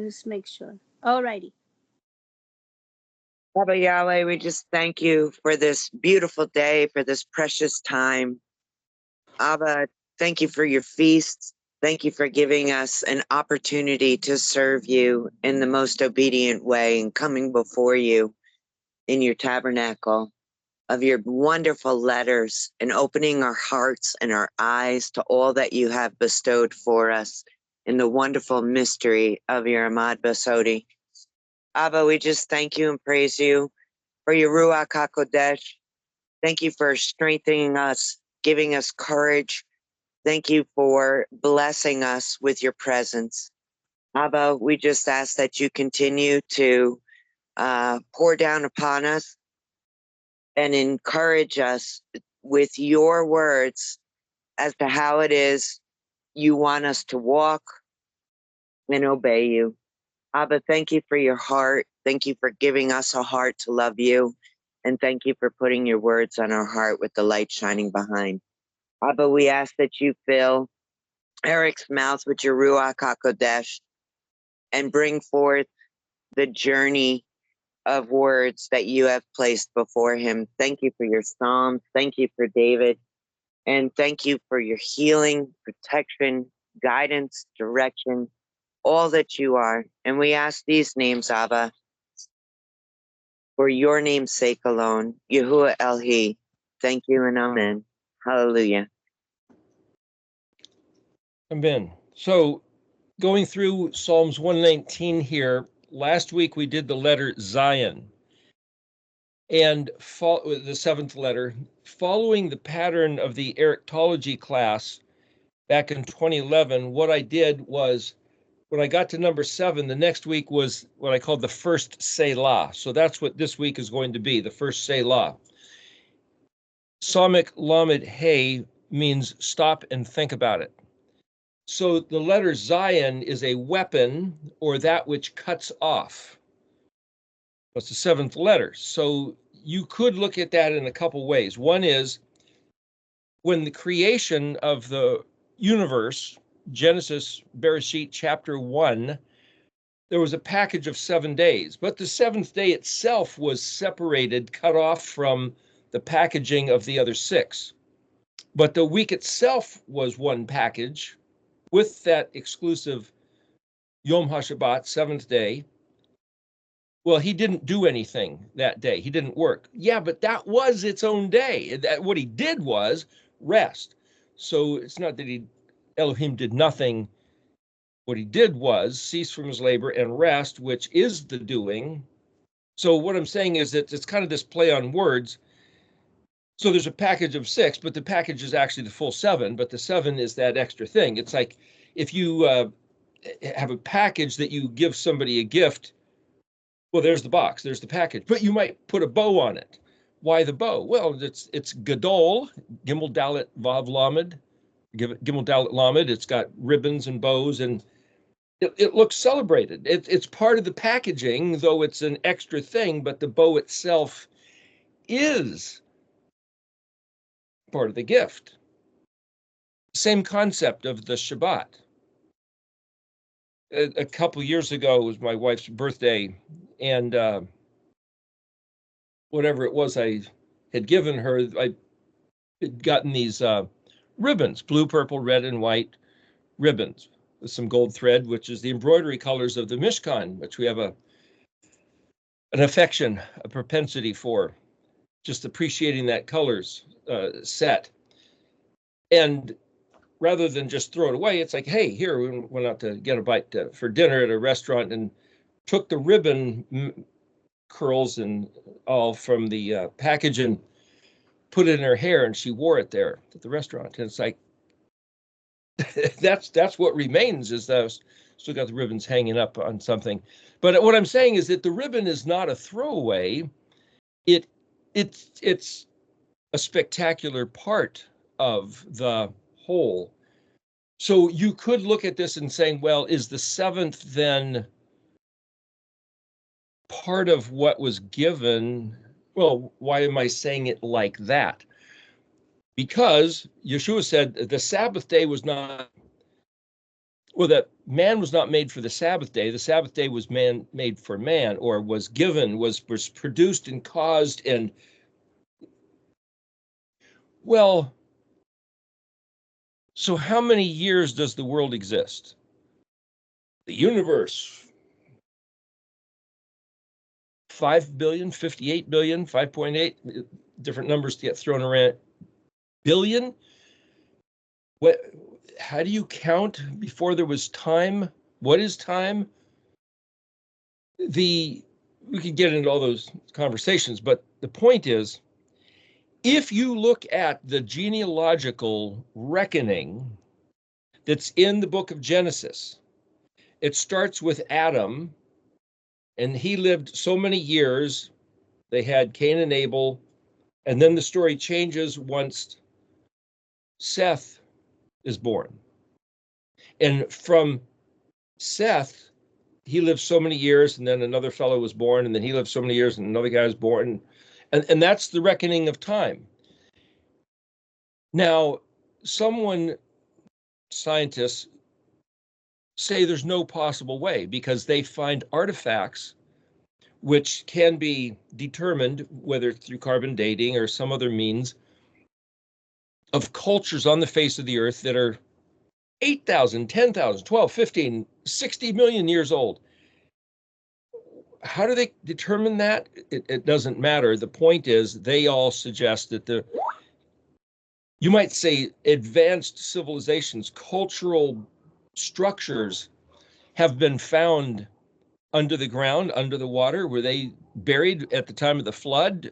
Just make sure. All righty. Abba Yahweh, we just thank you for this beautiful day, for this precious time. Abba, thank you for your feasts. Thank you for giving us an opportunity to serve you in the most obedient way and coming before you in your tabernacle of your wonderful letters and opening our hearts and our eyes to all that you have bestowed for us in the wonderful mystery of your Amad Basodi. Abba, we just thank you and praise you for your Ruach HaKodesh. Thank you for strengthening us, giving us courage. Thank you for blessing us with your presence. Abba, we just ask that you continue to pour down upon us and encourage us with your words as to how it is you want us to walk and obey you. Abba, thank you for your heart. Thank you for giving us a heart to love you. And thank you for putting your words on our heart with the light shining behind. Abba, we ask that you fill Eric's mouth with your Ruach HaKodesh and bring forth the journey of words that you have placed before him. Thank you for your Psalms. Thank you for David. And thank you for your healing, protection, guidance, direction, all that you are. And we ask these names, Abba, for your name's sake alone. Yahuwah El-Hi. Thank you and amen. Hallelujah. Amen. So going through Psalms 119 here, last week we did the letter Zion. And the seventh letter, following the pattern of the eriktology class back in 2011, what I did was, when I got to number 7, the next week was what I called the first Selah. So that's what this week is going to be, the first Selah. Samik Lamed Hey means stop and think about it. So the letter Zion is a weapon or that which cuts off. That's the 7th letter. So you could look at that in a couple ways. One is when the creation of the universe, Genesis, Bereshit, chapter 1, there was a package of 7 days, but the 7th day itself was separated, cut off from the packaging of the other 6. But the week itself was one package with that exclusive Yom HaShabbat, 7th day. Well, he didn't do anything that day. He didn't work. Yeah, but that was its own day. What he did was rest. So it's not that Elohim did nothing. What he did was cease from his labor and rest, which is the doing. So what I'm saying is that it's kind of this play on words. So there's a package of 6, but the package is actually the full 7, but the 7 is that extra thing. It's like if you have a package that you give somebody a gift, well, there's the box, there's the package, but you might put a bow on it. Why the bow? Well, it's Gadol, Gimel Dalet Vav Lamed, Gimel Dalet Lamed. It's got ribbons and bows, and it looks celebrated. It's part of the packaging, though it's an extra thing, but the bow itself is part of the gift. Same concept of the Shabbat. A couple years ago was my wife's birthday, and whatever it was I had given her, I had gotten these ribbons, blue, purple, red, and white ribbons with some gold thread, which is the embroidery colors of the Mishkan, which we have an affection, a propensity for, just appreciating that colors set. And rather than just throw it away, it's like, hey, here, we went out to get a bite for dinner at a restaurant and took the ribbon curls and all from the package and put it in her hair, and she wore it there at the restaurant. And it's like, that's what remains, is those still got the ribbons hanging up on something. But what I'm saying is that the ribbon is not a throwaway. It's a spectacular part of the whole. So you could look at this and saying, well, is the 7th then part of what was given? Well, why am I saying it like that? Because Yeshua said the Sabbath day was not or that man was not made for the Sabbath day. The Sabbath day was made for man, or was given, was produced and caused. And well, so how many years does the world exist? The universe, 5 billion, 58 billion, 5.8, different numbers get thrown around. Billion? What? How do you count before there was time? What is time? We could get into all those conversations, but the point is, if you look at the genealogical reckoning that's in the book of Genesis, it starts with Adam, and he lived so many years. They had Cain and Abel, and then the story changes once Seth is born. And from Seth, he lived so many years, and then another fellow was born, and then he lived so many years, and another guy was born. And that's the reckoning of time. Now, scientists say there's no possible way, because they find artifacts which can be determined, whether through carbon dating or some other means, of cultures on the face of the earth that are 8,000, 10,000, 12, 15, 60 million years old. How do they determine that? It doesn't matter. The point is, they all suggest that you might say, advanced civilizations, cultural structures have been found under the ground, under the water. Were they buried at the time of the flood?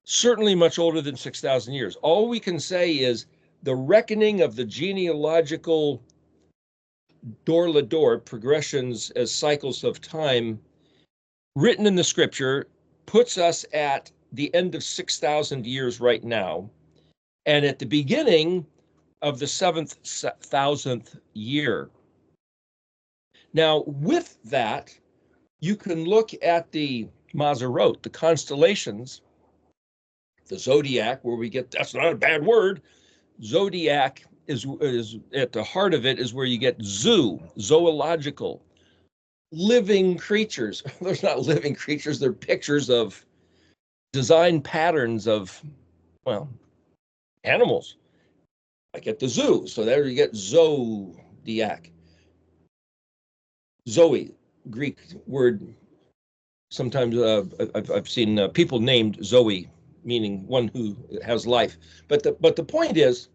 Certainly much older than 6,000 years. All we can say is the reckoning of the genealogical door progressions as cycles of time written in the scripture puts us at the end of 6,000 years right now, and at the beginning of the 7,000th year. Now, with that, you can look at the Mazarot, the constellations, the zodiac, where we get, that's not a bad word, zodiac is at the heart of it is where you get zoological, living creatures. There's not living creatures, they're pictures of design patterns of, well, animals, like at the zoo. So there you get zodiac. Zoe, Greek word. Sometimes I've seen people named Zoe, meaning one who has life. But the point is,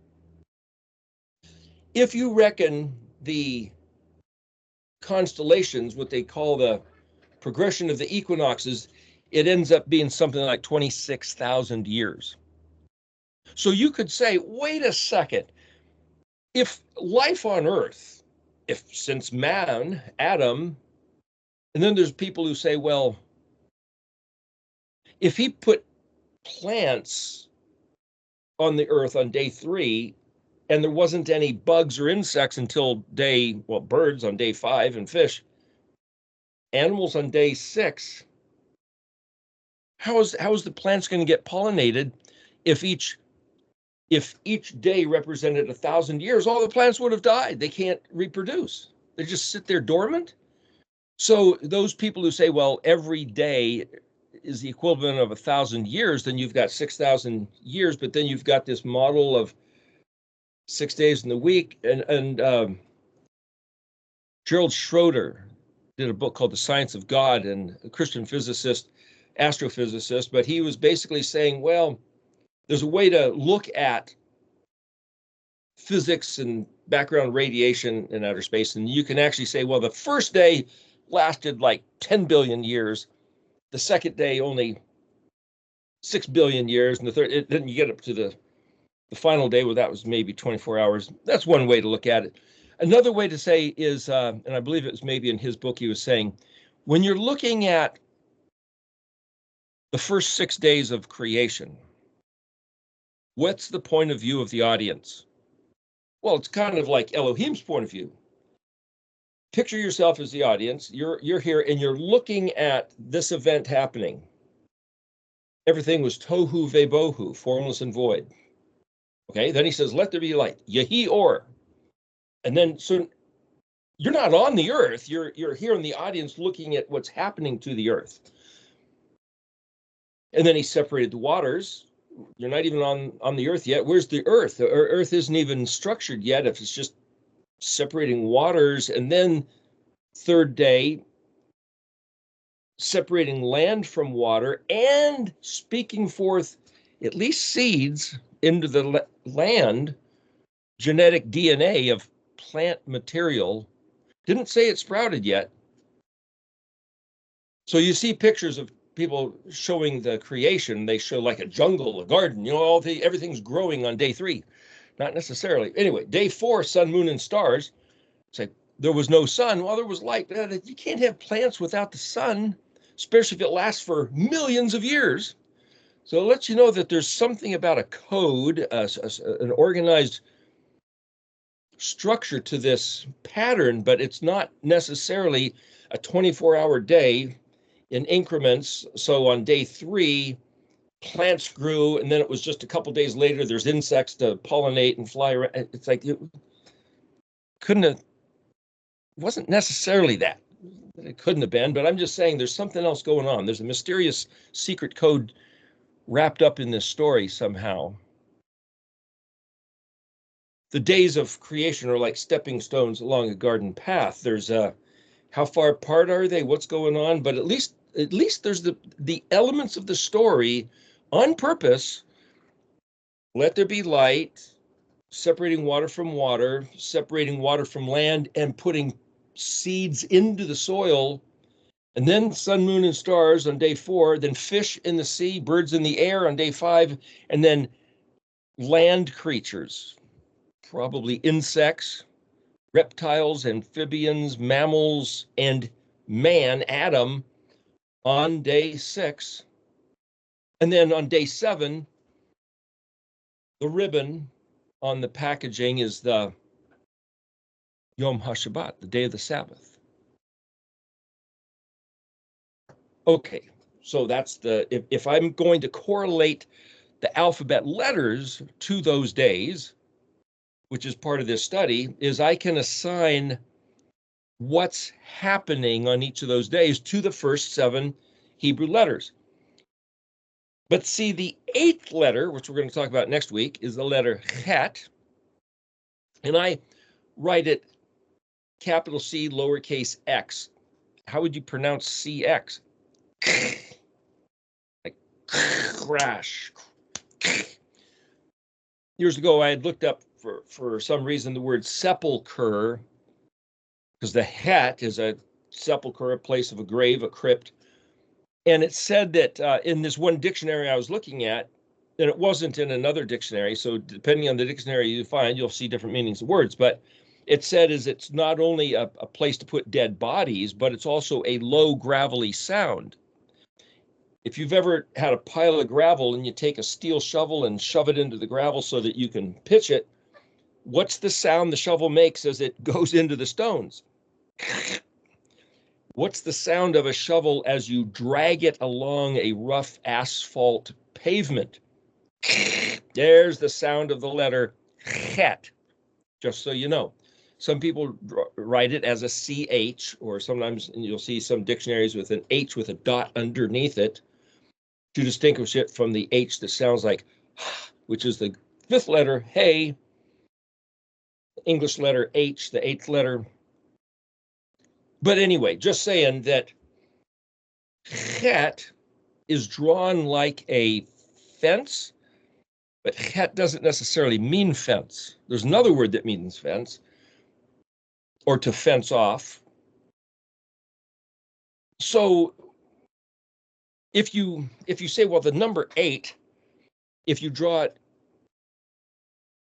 if you reckon the constellations, what they call the progression of the equinoxes, it ends up being something like 26,000 years. So you could say, wait a second, if life on Earth, since man, Adam, and then there's people who say, well, if he put plants on the Earth on day 3, and there wasn't any bugs or insects until birds on day 5 and fish, animals on day 6, how is the plants going to get pollinated if each day represented 1,000 years? All the plants would have died. They can't reproduce. They just sit there dormant. So those people who say, well, every day is the equivalent of 1,000 years, then you've got 6,000 years, but then you've got this model of 6 days in the week. And Gerald Schroeder did a book called The Science of God, and a Christian physicist, astrophysicist, but he was basically saying, well, there's a way to look at physics and background radiation in outer space, and you can actually say, well, the first day lasted like 10 billion years, the second day only 6 billion years, and the third, then you get up to the final day, well, that was maybe 24 hours. That's one way to look at it. Another way to say is, and I believe it was maybe in his book, he was saying, when you're looking at the first 6 days of creation, what's the point of view of the audience? Well, it's kind of like Elohim's point of view. Picture yourself as the audience. You're here and you're looking at this event happening. Everything was tohu vebohu, formless and void. Okay, then he says, let there be light. Yehi or. And then, so you're not on the earth, you're here in the audience looking at what's happening to the earth. And then he separated the waters. You're not even on the earth yet. Where's the earth? The earth isn't even structured yet if it's just separating waters. And then third day, separating land from water and speaking forth at least seeds into the land, genetic DNA of plant material. Didn't say it sprouted yet. So you see pictures of people showing the creation. They show like a jungle, a garden, you know, everything's growing on day 3. Not necessarily. Anyway, day 4, sun, moon, and stars. Say there was no sun. Well, there was light. You can't have plants without the sun, especially if it lasts for millions of years. So it lets you know that there's something about a code, an organized structure to this pattern, but it's not necessarily a 24-hour day in increments. So on day 3, plants grew, and then it was just a couple days later, there's insects to pollinate and fly around. It's like it wasn't necessarily that. It couldn't have been, but I'm just saying there's something else going on. There's a mysterious secret code wrapped up in this story somehow. The days of creation are like stepping stones along a garden path. There's how far apart are they? What's going on? But at least there's the elements of the story on purpose. Let there be light, separating water from water, separating water from land, and putting seeds into the soil. And then sun, moon, and stars on day 4, then fish in the sea, birds in the air on day 5, and then land creatures, probably insects, reptiles, amphibians, mammals, and man, Adam, on day 6. And then on day 7, the ribbon on the packaging is the Yom HaShabbat, the day of the Sabbath. Okay, so that's if I'm going to correlate the alphabet letters to those days, which is part of this study, is I can assign what's happening on each of those days to the first 7 Hebrew letters. But see, the 8th letter, which we're going to talk about next week, is the letter Chet. And I write it capital C, lowercase x. How would you pronounce CX? Like crash. Years ago, I had looked up for some reason the word sepulcher, because the Het is a sepulcher, a place of a grave, a crypt. And it said that in this one dictionary I was looking at, and it wasn't in another dictionary, so depending on the dictionary you find, you'll see different meanings of words, but it said is it's not only a place to put dead bodies, but it's also a low gravelly sound. If you've ever had a pile of gravel and you take a steel shovel and shove it into the gravel so that you can pitch it, what's the sound the shovel makes as it goes into the stones? What's the sound of a shovel as you drag it along a rough asphalt pavement? There's the sound of the letter Chet, just so you know. Some people write it as a CH, or sometimes you'll see some dictionaries with an H with a dot underneath it to distinguish it from the H that sounds like, which is the 5th letter, hey, English letter H, the 8th letter. But anyway, just saying that Chet is drawn like a fence, but Chet doesn't necessarily mean fence. There's another word that means fence, or to fence off. So if you say, well, the number 8, if you draw it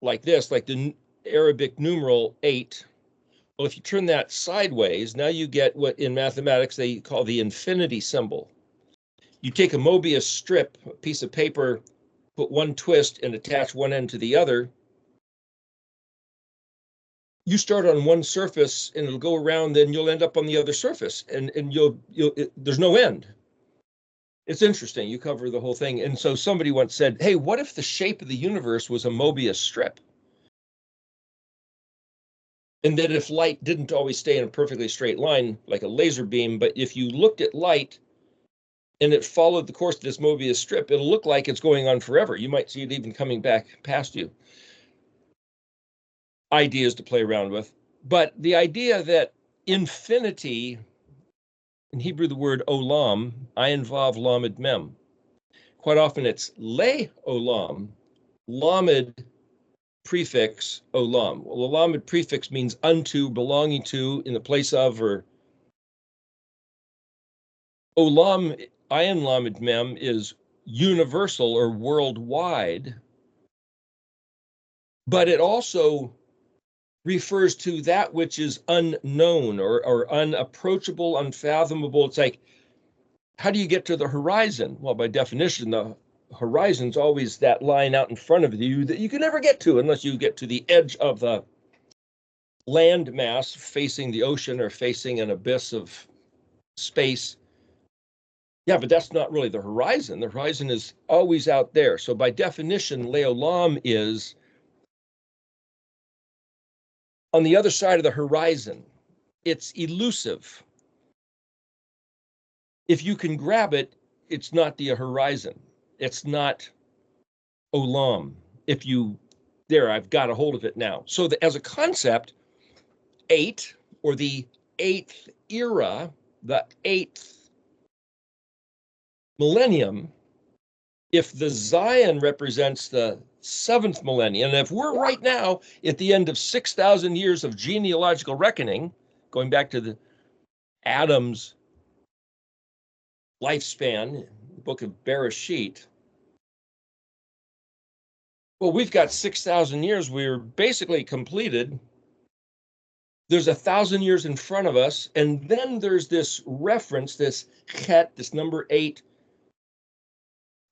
like this, like the Arabic numeral 8, well, if you turn that sideways, now you get what in mathematics they call the infinity symbol. You take a Mobius strip, a piece of paper, put one twist and attach one end to the other. You start on one surface and it'll go around, then you'll end up on the other surface, and there's no end. It's interesting. You cover the whole thing. And so somebody once said, hey, what if the shape of the universe was a Mobius strip? And that if light didn't always stay in a perfectly straight line, like a laser beam, but if you looked at light and it followed the course of this Mobius strip, it'll look like it's going on forever. You might see it even coming back past you. Ideas to play around with. But the idea that infinity, in Hebrew, the word olam, ayin vav lamed mem. Quite often it's le olam, lamed prefix olam. Well, the lamed prefix means unto, belonging to, in the place of, or olam, ayin lamed mem is universal or worldwide, but it also refers to that which is unknown or unapproachable, unfathomable. It's like, how do you get to the horizon? Well, by definition, the horizon's always that line out in front of you that you can never get to unless you get to the edge of the land mass facing the ocean or facing an abyss of space. Yeah, but that's not really the horizon. The horizon is always out there. So by definition, Leolam is on the other side of the horizon. It's elusive. If you can grab it, it's not the horizon. It's not olam. If you, there, I've got a hold of it now. So as a concept, 8, or the 8th era, the 8th millennium, if the Zion represents the 7th millennium, and if we're right now at the end of 6,000 years of genealogical reckoning, going back to the Adam's lifespan, the book of Bereshit, well, we've got 6,000 years. We're basically completed. There's 1,000 years in front of us. And then there's this reference, this chet, this number 8.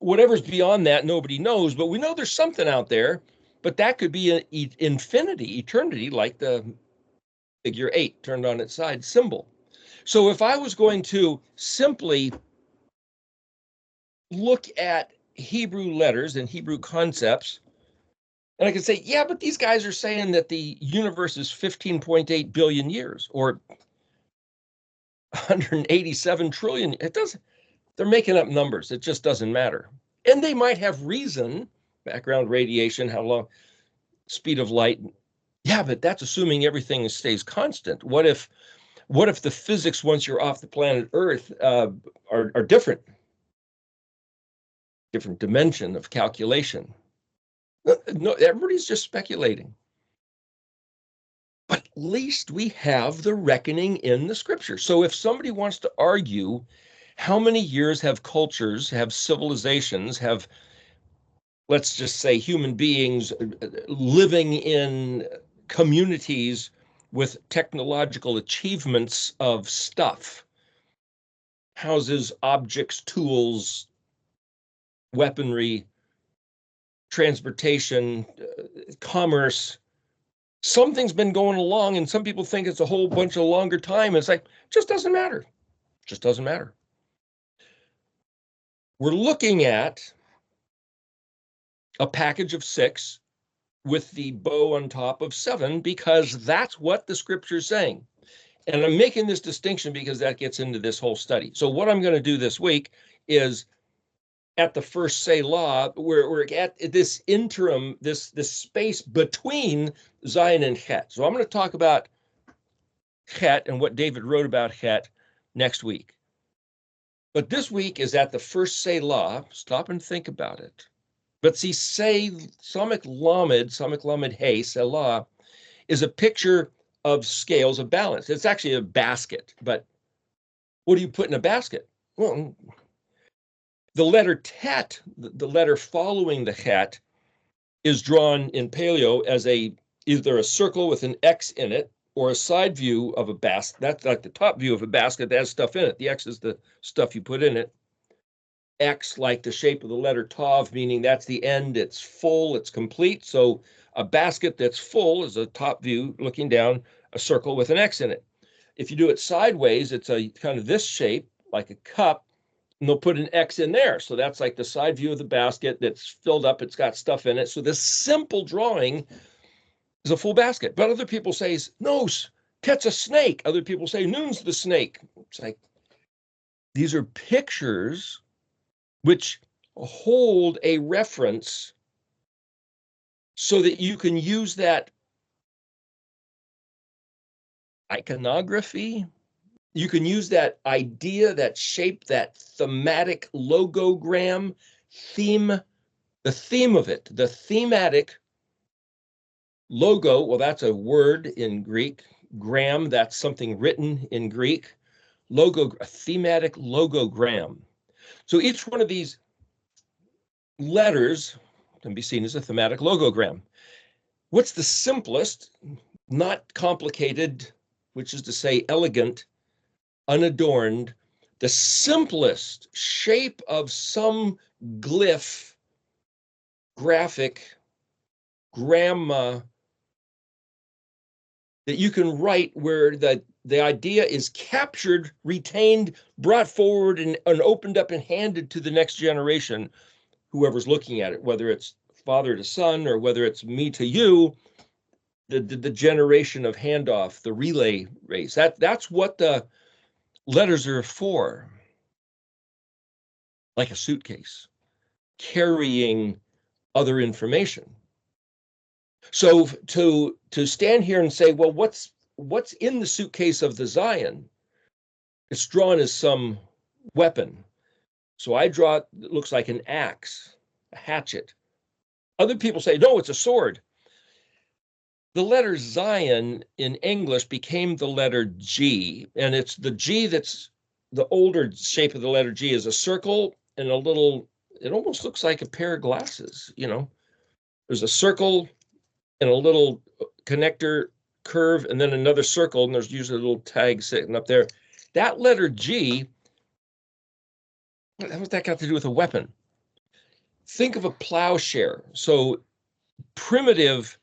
Whatever's beyond that, nobody knows, but we know there's something out there. But that could be an infinity, eternity, like the figure 8 turned on its side symbol. So if I was going to simply look at Hebrew letters and Hebrew concepts, and I could say, yeah, but these guys are saying that the universe is 15.8 billion years or 187 trillion. It doesn't, they're making up numbers. It just doesn't matter. And they might have reason, background radiation, how long, speed of light. Yeah, but that's assuming everything stays constant. What if the physics once you're off the planet Earth are different dimension of calculation? No, everybody's just speculating. But at least we have the reckoning in the scripture. So if somebody wants to argue how many years have cultures, have civilizations, have, let's just say, human beings living in communities with technological achievements of stuff, houses, objects, tools, weaponry, transportation, commerce, something's been going along, and some people think it's a whole bunch of longer time. It's like, just doesn't matter. Just doesn't matter. We're looking at a package of 6 with the bow on top of 7 because that's what the scripture is saying. And I'm making this distinction because that gets into this whole study. So what I'm going to do this week is at the first Selah, we're at this interim, this space between Zion and Chet. So I'm going to talk about Chet and what David wrote about Chet next week. But this week is at the first Selah. Stop and think about it. But see, Samech Lamed Hey, Selah, is a picture of scales of balance. It's actually a basket, but what do you put in a basket? Well, the letter Tet, the letter following the Chet, is drawn in Paleo as either a circle with an X in it or a side view of a basket. That's like the top view of a basket that has stuff in it. The X is the stuff you put in it. X, like the shape of the letter Tav, meaning that's the end, it's full, it's complete. So a basket that's full is a top view looking down, a circle with an X in it. If you do it sideways, it's a kind of this shape, like a cup, and they'll put an X in there. So that's like the side view of the basket that's filled up, it's got stuff in it. So this simple drawing is a full basket. But other people say, no, Tet's a snake. Other people say, Noon's the snake. It's like, these are pictures which hold a reference so that you can use that iconography. You can use that idea, that shape, that thematic logogram theme, the theme of it, the thematic logo. Well, that's a word in Greek. Gram, that's something written in Greek. Logo, a thematic logogram. So each one of these letters can be seen as a thematic logogram. What's the simplest, not complicated, which is to say elegant, unadorned, the simplest shape of some glyph, graphic, gramma that you can write where the idea is captured, retained, brought forward, and opened up and handed to the next generation, whoever's looking at it, whether it's father to son or whether it's me to you, the generation of handoff, the relay race. That's what the letters are for. Like a suitcase, carrying other information. So to stand here and say, well, what's in the suitcase of the Zion? It's drawn as some weapon. So I draw it looks like an axe, a hatchet. Other people say, no, it's a sword. The letter Zion in English became the letter G, and it's the G that's the older shape of the letter G is a circle and a little, it almost looks like a pair of glasses, you know. There's a circle and a little connector curve and then another circle, and there's usually a little tag sitting up there. That letter G, what's that got to do with a weapon? Think of a plowshare. So primitive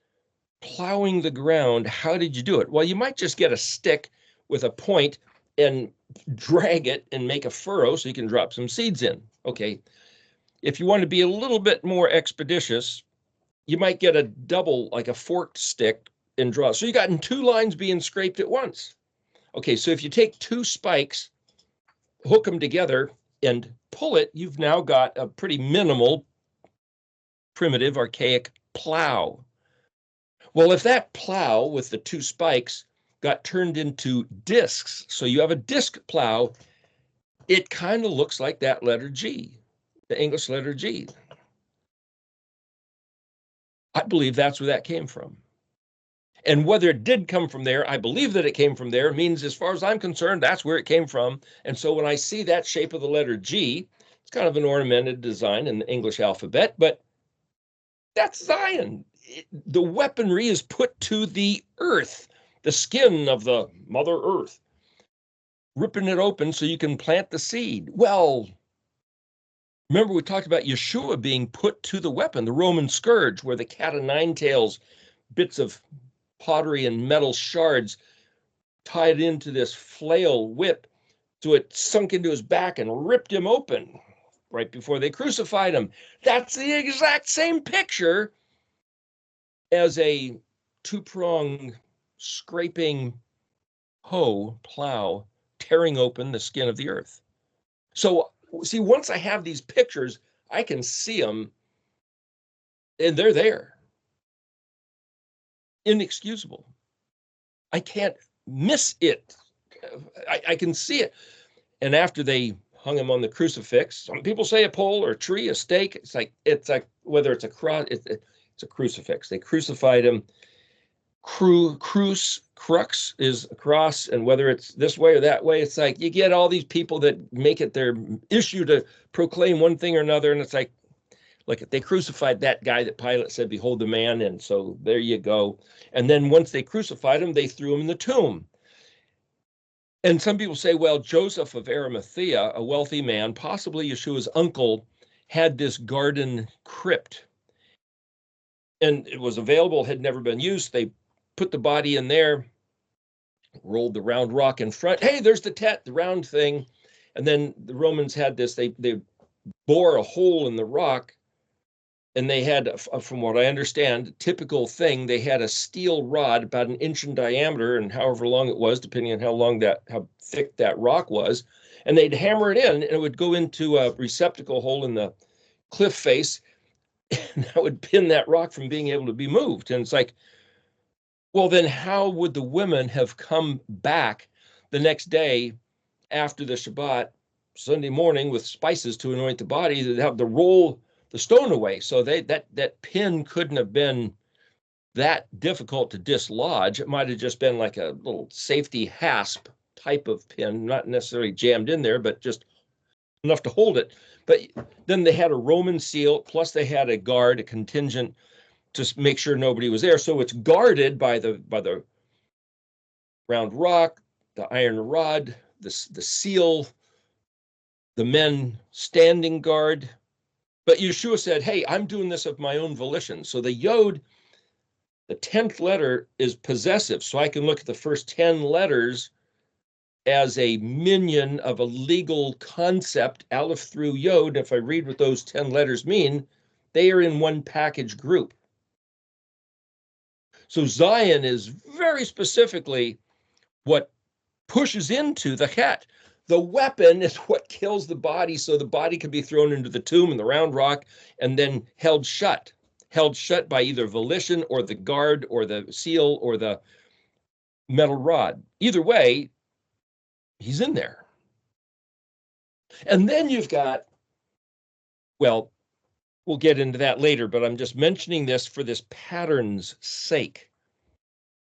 plowing the ground, how did you do it? Well, you might just get a stick with a point and drag it and make a furrow so you can drop some seeds in. Okay. If you want to be a little bit more expeditious, you might get a double, like a forked stick, and draw. So you got 2 lines being scraped at once. Okay, so if you take 2 spikes, hook them together, and pull it, you've now got a pretty minimal, primitive, archaic plow. Well, if that plow with the 2 spikes got turned into discs, so you have a disc plow, it kind of looks like that letter G, the English letter G. I believe that's where that came from. And whether it did come from there, I believe that it came from there, means as far as I'm concerned, that's where it came from. And so when I see that shape of the letter G, it's kind of an ornamented design in the English alphabet, but that's Zion. The weaponry is put to the earth, the skin of the Mother Earth, ripping it open so you can plant the seed. Well, remember we talked about Yeshua being put to the weapon, the Roman scourge, where the cat o' nine tails, bits of pottery and metal shards tied into this flail whip, so it sunk into his back and ripped him open right before they crucified him. That's the exact same picture as a 2-prong scraping hoe, plow, tearing open the skin of the earth. So see, once I have these pictures, I can see them, and they're there. Inexcusable. I can't miss it. I can see it. And after they hung him on the crucifix, some people say a pole or a tree, a stake. It's like whether it's a cross, it's a crucifix. They crucified him. Crux is a cross, and whether it's this way or that way, it's like you get all these people that make it their issue to proclaim one thing or another, and it's like, look, they crucified that guy that Pilate said, behold the man, and so there you go. And then once they crucified him, they threw him in the tomb. And some people say, well, Joseph of Arimathea, a wealthy man, possibly Yeshua's uncle, had this garden crypt. And it was available, had never been used. They put the body in there, rolled the round rock in front. Hey, there's the tet, the round thing. And then the Romans had this, they bore a hole in the rock and they had, from what I understand, typical thing, they had a steel rod about 1 inch in diameter and however long it was, depending on how thick that rock was, and they'd hammer it in and it would go into a receptacle hole in the cliff face, and that would pin that rock from being able to be moved. And it's like, well, then how would the women have come back the next day after the Shabbat, Sunday morning, with spices to anoint the body, to have to roll the stone away? So that pin couldn't have been that difficult to dislodge. It might have just been like a little safety hasp type of pin, not necessarily jammed in there, but just enough to hold it. But then they had a Roman seal, plus they had a guard, a contingent, to make sure nobody was there. So it's guarded by the round rock, the iron rod, the seal, the men standing guard. But Yeshua said, hey, I'm doing this of my own volition. So the yod, the 10th letter, is possessive. So I can look at the first 10 letters as a minion of a legal concept, aleph through yod. If I read what those 10 letters mean, they are in one package group. So Zion is very specifically what pushes into the het. The weapon is what kills the body, so the body can be thrown into the tomb in the round rock and then held shut by either volition or the guard or the seal or the metal rod. Either way, he's in there. And then you've got, well, we'll get into that later, but I'm just mentioning this for this pattern's sake.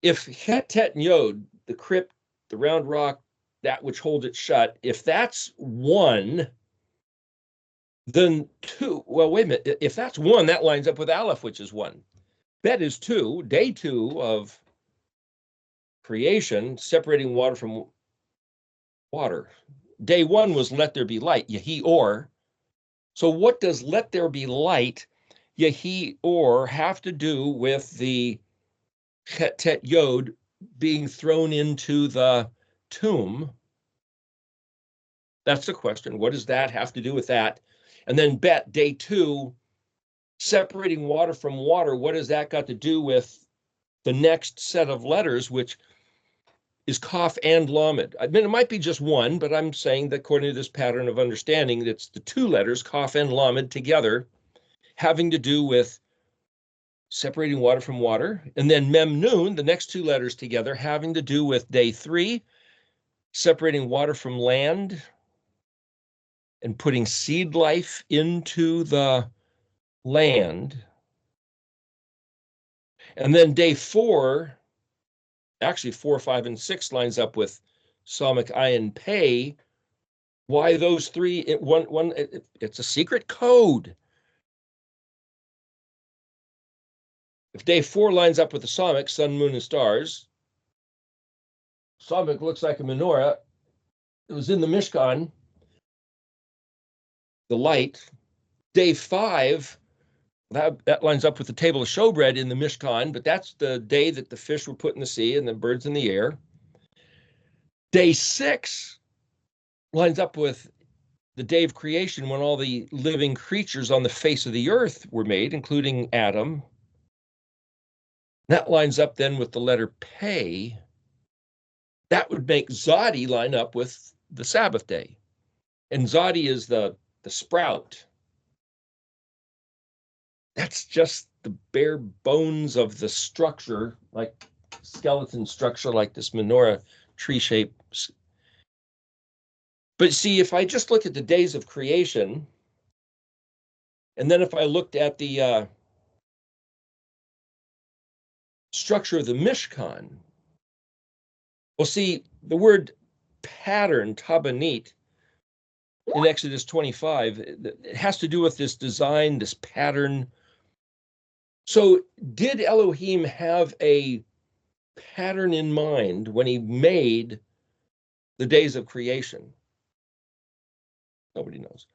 If het, tet, and yod, the crypt, the round rock, that which holds it shut, if that's 1, then 2, well, wait a minute. If that's 1, that lines up with aleph, which is 1. Bet is 2, day 2 of creation, separating water from water. Day 1 was let there be light, yehi or. So what does let there be light, yehi or, have to do with the het, tet, yod being thrown into the tomb? That's the question. What does that have to do with that? And then bet, day 2, separating water from water, what has that got to do with the next set of letters, which is Kaf and Lamed? I mean, it might be just 1, but I'm saying that according to this pattern of understanding, it's the 2 letters, Kaf and Lamed, together, having to do with separating water from water. And then Mem Nun, the next 2 letters together, having to do with day 3, separating water from land and putting seed life into the land. And then day 4, actually 4, 5, and 6 lines up with Samach Ayin Pei. Why those 3? It's a secret code. If day 4 lines up with the Samach, sun, moon, and stars, Samach looks like a menorah. It was in the Mishkan, the light. Day 5, that lines up with the table of showbread in the Mishkan, but that's the day that the fish were put in the sea and the birds in the air. Day 6 lines up with the day of creation, when all the living creatures on the face of the earth were made, including Adam. That lines up then with the letter Pei. That would make Zadi line up with the Sabbath day. And Zadi is the sprout. That's just the bare bones of the structure, like skeleton structure, like this menorah tree shape. But see, if I just look at the days of creation, and then if I looked at the structure of the Mishkan, well, see, the word pattern, tabanit, in Exodus 25, it has to do with this design, this pattern. So did Elohim have a pattern in mind when he made the days of creation? Nobody knows.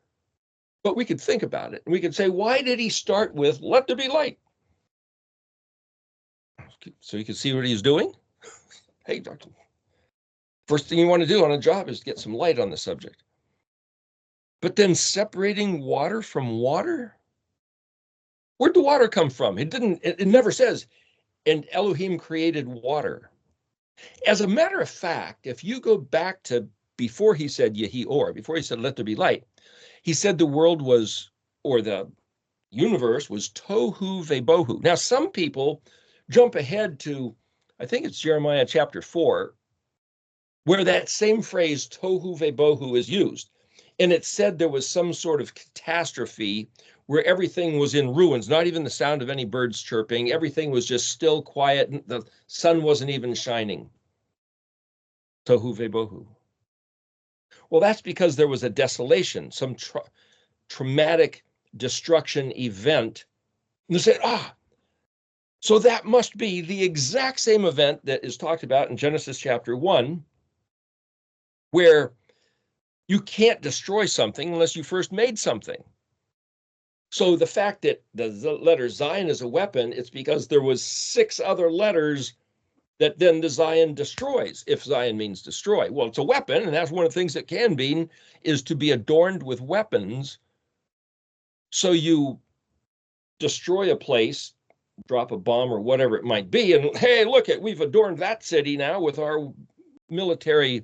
But we could think about it. And we could say, why did he start with, let there be light? So you can see what he's doing. Hey, doctor, first thing you want to do on a job is get some light on the subject. But then separating water from water? Where'd the water come from? It never says, and Elohim created water. As a matter of fact, if you go back to before he said Yehi Or, before he said let there be light, he said the world was, or the universe was tohu vebohu. Now, some people jump ahead to, I think it's Jeremiah chapter 4, where that same phrase tohu vebohu is used. And it said there was some sort of catastrophe where everything was in ruins, not even the sound of any birds chirping. Everything was just still, quiet. And the sun wasn't even shining. Tohu vebohu. Well, that's because there was a desolation, some traumatic destruction event. And they said, so that must be the exact same event that is talked about in Genesis chapter 1, where you can't destroy something unless you first made something. So the fact that the letter Zayin is a weapon, it's because there was 6 other letters that then the Zayin destroys, if Zayin means destroy. Well, it's a weapon, and that's one of the things that can be, is to be adorned with weapons. So you destroy a place, drop a bomb or whatever it might be, and hey, look, we've adorned that city now with our military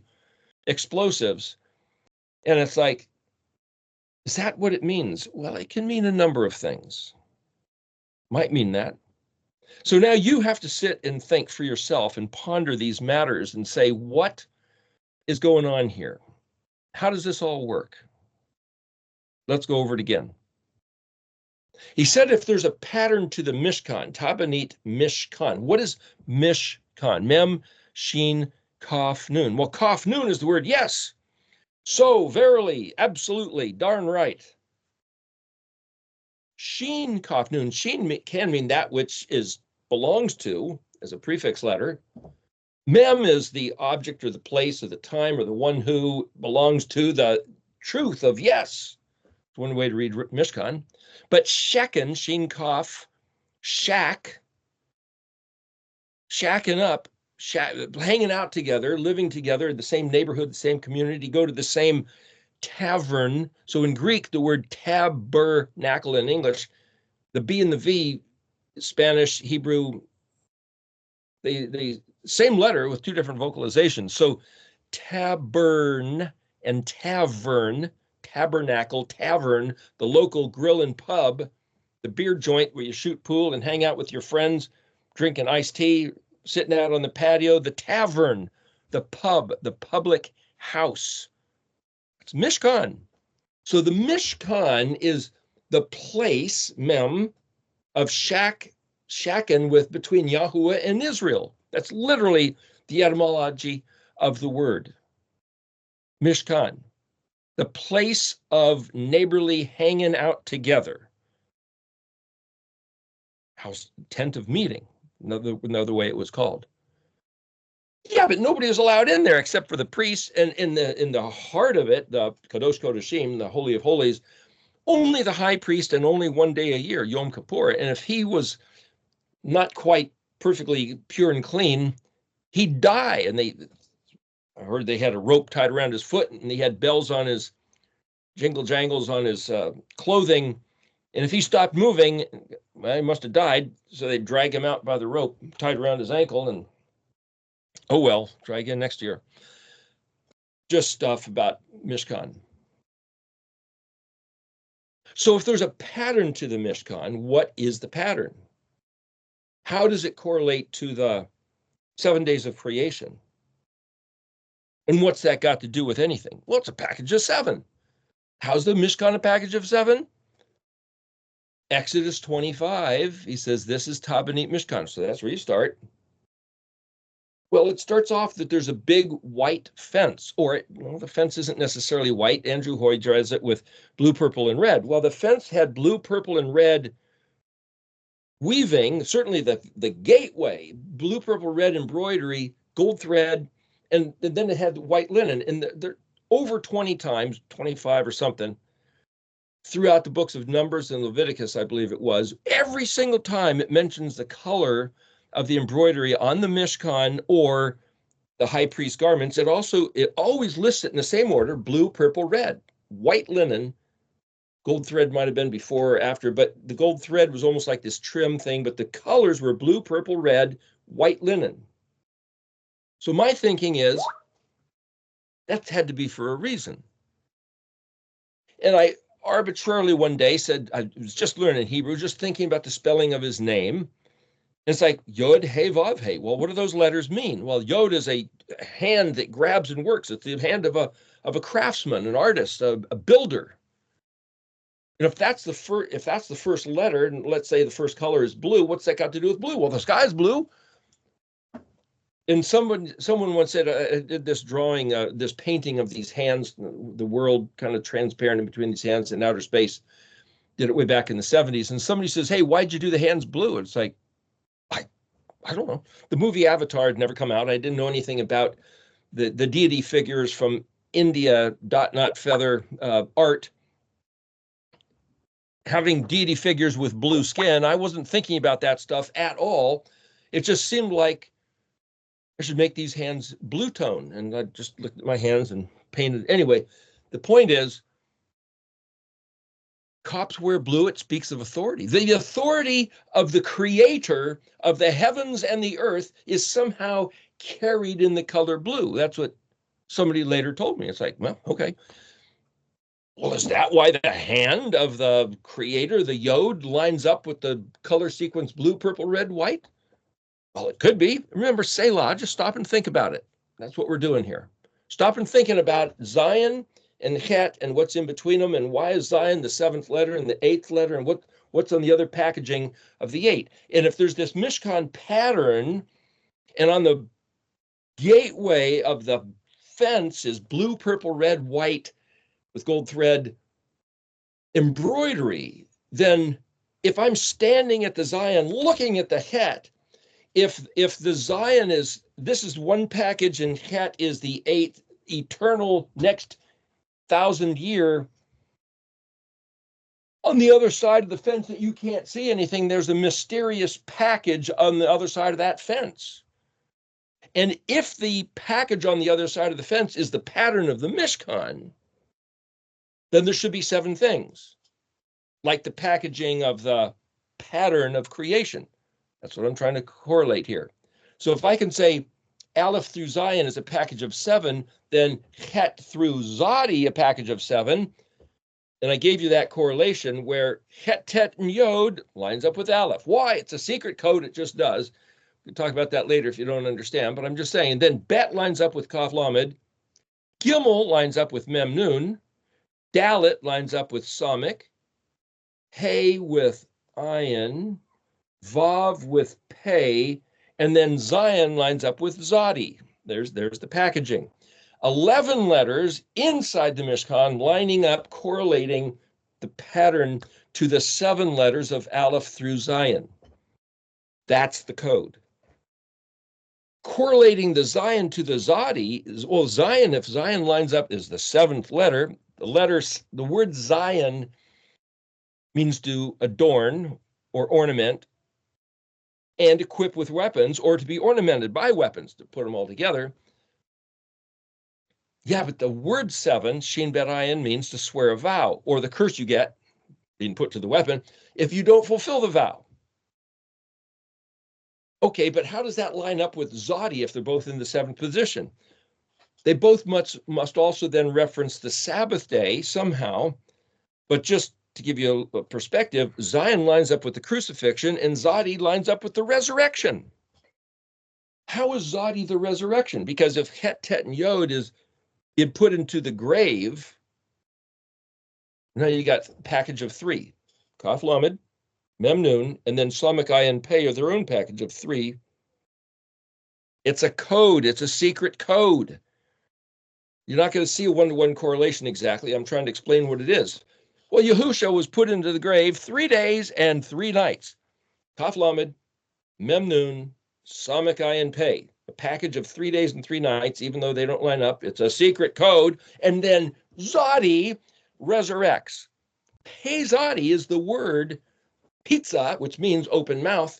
explosives. And it's like, is that what it means? Well, it can mean a number of things. Might mean that. So now you have to sit and think for yourself and ponder these matters and say, what is going on here? How does this all work? Let's go over it again. He said if there's a pattern to the Mishkan, Tabanit Mishkan. What is Mishkan? Mem, Shin, Kaf, Nun. Well, Kaf, Nun is the word yes. So, verily, absolutely, darn right. Shin, Kaf, Nun. Shin can mean that which belongs to, as a prefix letter. Mem is the object or the place or the time or the one who belongs to the truth of yes. It's one way to read Mishkan. But Shekin, Shin Kaf, shack, shacking up, hanging out together, living together in the same neighborhood, the same community, go to the same tavern. So in Greek, the word tabernacle in English, the B and the V, Spanish, Hebrew, the same letter with 2 different vocalizations. So tabern and tavern, tabernacle, tavern, the local grill and pub, the beer joint where you shoot pool and hang out with your friends, drinking iced tea, sitting out on the patio, the tavern, the pub, the public house. It's Mishkan. So the Mishkan is the place, mem, of shacken with between Yahuwah and Israel. That's literally the etymology of the word. Mishkan, the place of neighborly hanging out together. House, tent of meeting, another way it was called. Yeah, but nobody was allowed in there except for the priests, and in the heart of it, the Kadosh Kodashim, the Holy of Holies, only the high priest and only one day a year, Yom Kippur. And if he was not quite perfectly pure and clean, he'd die. And I heard they had a rope tied around his foot, and he had bells on his jingle jangles on his clothing. And if he stopped moving, well, he must have died. So they'd drag him out by the rope tied around his ankle, and oh well, try again next year. Just stuff about Mishkan. So if there's a pattern to the Mishkan, what is the pattern? How does it correlate to the 7 days of creation? And what's that got to do with anything? Well, it's a package of 7. How's the Mishkan a package of 7? Exodus 25, he says, this is Tabanit Mishkan. So that's where you start. Well, it starts off that there's a big white fence, or the fence isn't necessarily white. Andrew Hoy draws it with blue, purple, and red. Well, the fence had blue, purple, and red weaving, certainly the gateway, blue, purple, red embroidery, gold thread, and then it had white linen. And there over 20 times, 25 or something, throughout the books of Numbers and Leviticus, I believe it was, every single time it mentions the color of the embroidery on the Mishkan or the high priest garments. It always lists it in the same order: blue, purple, red, white linen, Gold thread might have been before or after, but the gold thread was almost like this trim thing, but the colors were blue, purple, red, white linen. So my thinking is that had to be for a reason. And I arbitrarily one day said, I was just learning Hebrew, just thinking about the spelling of his name. And it's like Yod, He, Vav, He. Well, what do those letters mean? Well, Yod is a hand that grabs and works. It's the hand of a craftsman, an artist, a builder. And if that's the first letter, and let's say the first color is blue, what's that got to do with blue? Well, the sky's blue. And someone once said, I did this drawing, this painting of these hands, the world kind of transparent in between these hands in outer space. Did it way back in the 70s. And somebody says, hey, why'd you do the hands blue? And it's like, I don't know. The movie Avatar had never come out. I didn't know anything about the deity figures from India, dot feather art. Having deity figures with blue skin, I wasn't thinking about that stuff at all. It just seemed like I should make these hands blue tone. And I just looked at my hands and painted. Anyway, the point is, cops wear blue. It speaks of authority. The authority of the creator of the heavens and the earth is somehow carried in the color blue. That's what somebody later told me. It's like, well, okay. Well, is that why the hand of the creator, the Yod, lines up with the color sequence blue, purple, red, white? Well, it could be. Remember, Selah, just stop and think about it. That's what we're doing here. Stop and thinking about Zayin and Het and what's in between them, and why is Zayin the 7th letter and the 8th letter, and what's on the other packaging of the 8. And if there's this Mishkan pattern, and on the gateway of the fence is blue, purple, red, white, with gold thread embroidery, then if I'm standing at the Zayin looking at the Het, if the Zayin is, this is one package and Het is the 8th eternal next 1,000-year, on the other side of the fence that you can't see anything, there's a mysterious package on the other side of that fence. And if the package on the other side of the fence is the pattern of the Mishkan, then there should be 7 things, like the packaging of the pattern of creation. That's what I'm trying to correlate here. So if I can say Aleph through Zayin is a package of 7, then Het through Zadi a package of 7, and I gave you that correlation where Het, Tet, and Yod lines up with Aleph. Why? It's a secret code, it just does. We can talk about that later if you don't understand, but I'm just saying. Then Bet lines up with Kaf Lamed, Gimel lines up with Mem Nun, Dalet lines up with Samik, Hey with Ayin, Vav with Pei, and then Zayin lines up with Zadi. There's the packaging. 11 letters inside the Mishkan lining up, correlating the pattern to the 7 letters of Aleph through Zayin. That's the code. Correlating the Zayin to the Zadi is, well, Zayin, if Zayin lines up is the 7th letter, the word Zayin means to adorn or ornament and equip with weapons, or to be ornamented by weapons, to put them all together. Yeah, but the word 7, Shin Bet Ayin, means to swear a vow, or the curse you get being put to the weapon if you don't fulfill the vow. Okay, but how does that line up with Zadi if they're both in the 7th position? They both must also then reference the Sabbath day somehow, but just to give you a perspective, Zayin lines up with the crucifixion and Zadi lines up with the resurrection. How is Zadi the resurrection? Because if Het, Tet, and Yod is put into the grave, now you got a package of 3, Kaf Lamed, Mem Nun, and then Samik Ayin Pei are their own package of 3. It's a code. It's a secret code. You're not going to see a one-to-one correlation exactly. I'm trying to explain what it is. Well, YHUH was put into the grave 3 days and 3 nights. Kaf Lamed, Mem Nun, Samik Ayin Pei. A package of 3 days and 3 nights, even though they don't line up. It's a secret code. And then Zadi resurrects. Pei Zadi is the word pizza, which means open mouth.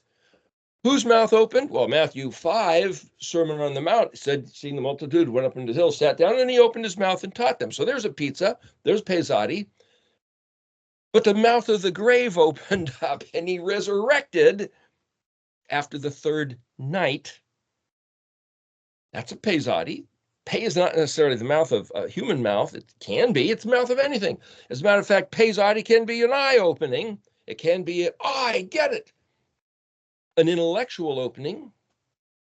Whose mouth opened? Well, Matthew 5, Sermon on the Mount, said, seeing the multitude, went up into the hill, sat down, and he opened his mouth and taught them. So there's a pizza. There's Pei Zadi. But the mouth of the grave opened up and he resurrected after the third night. That's a Pezadi. Pei is not necessarily the mouth of a human mouth. It can be. It's the mouth of anything. As a matter of fact, Pezadi can be an eye opening. It can be an, oh, I get it. An intellectual opening.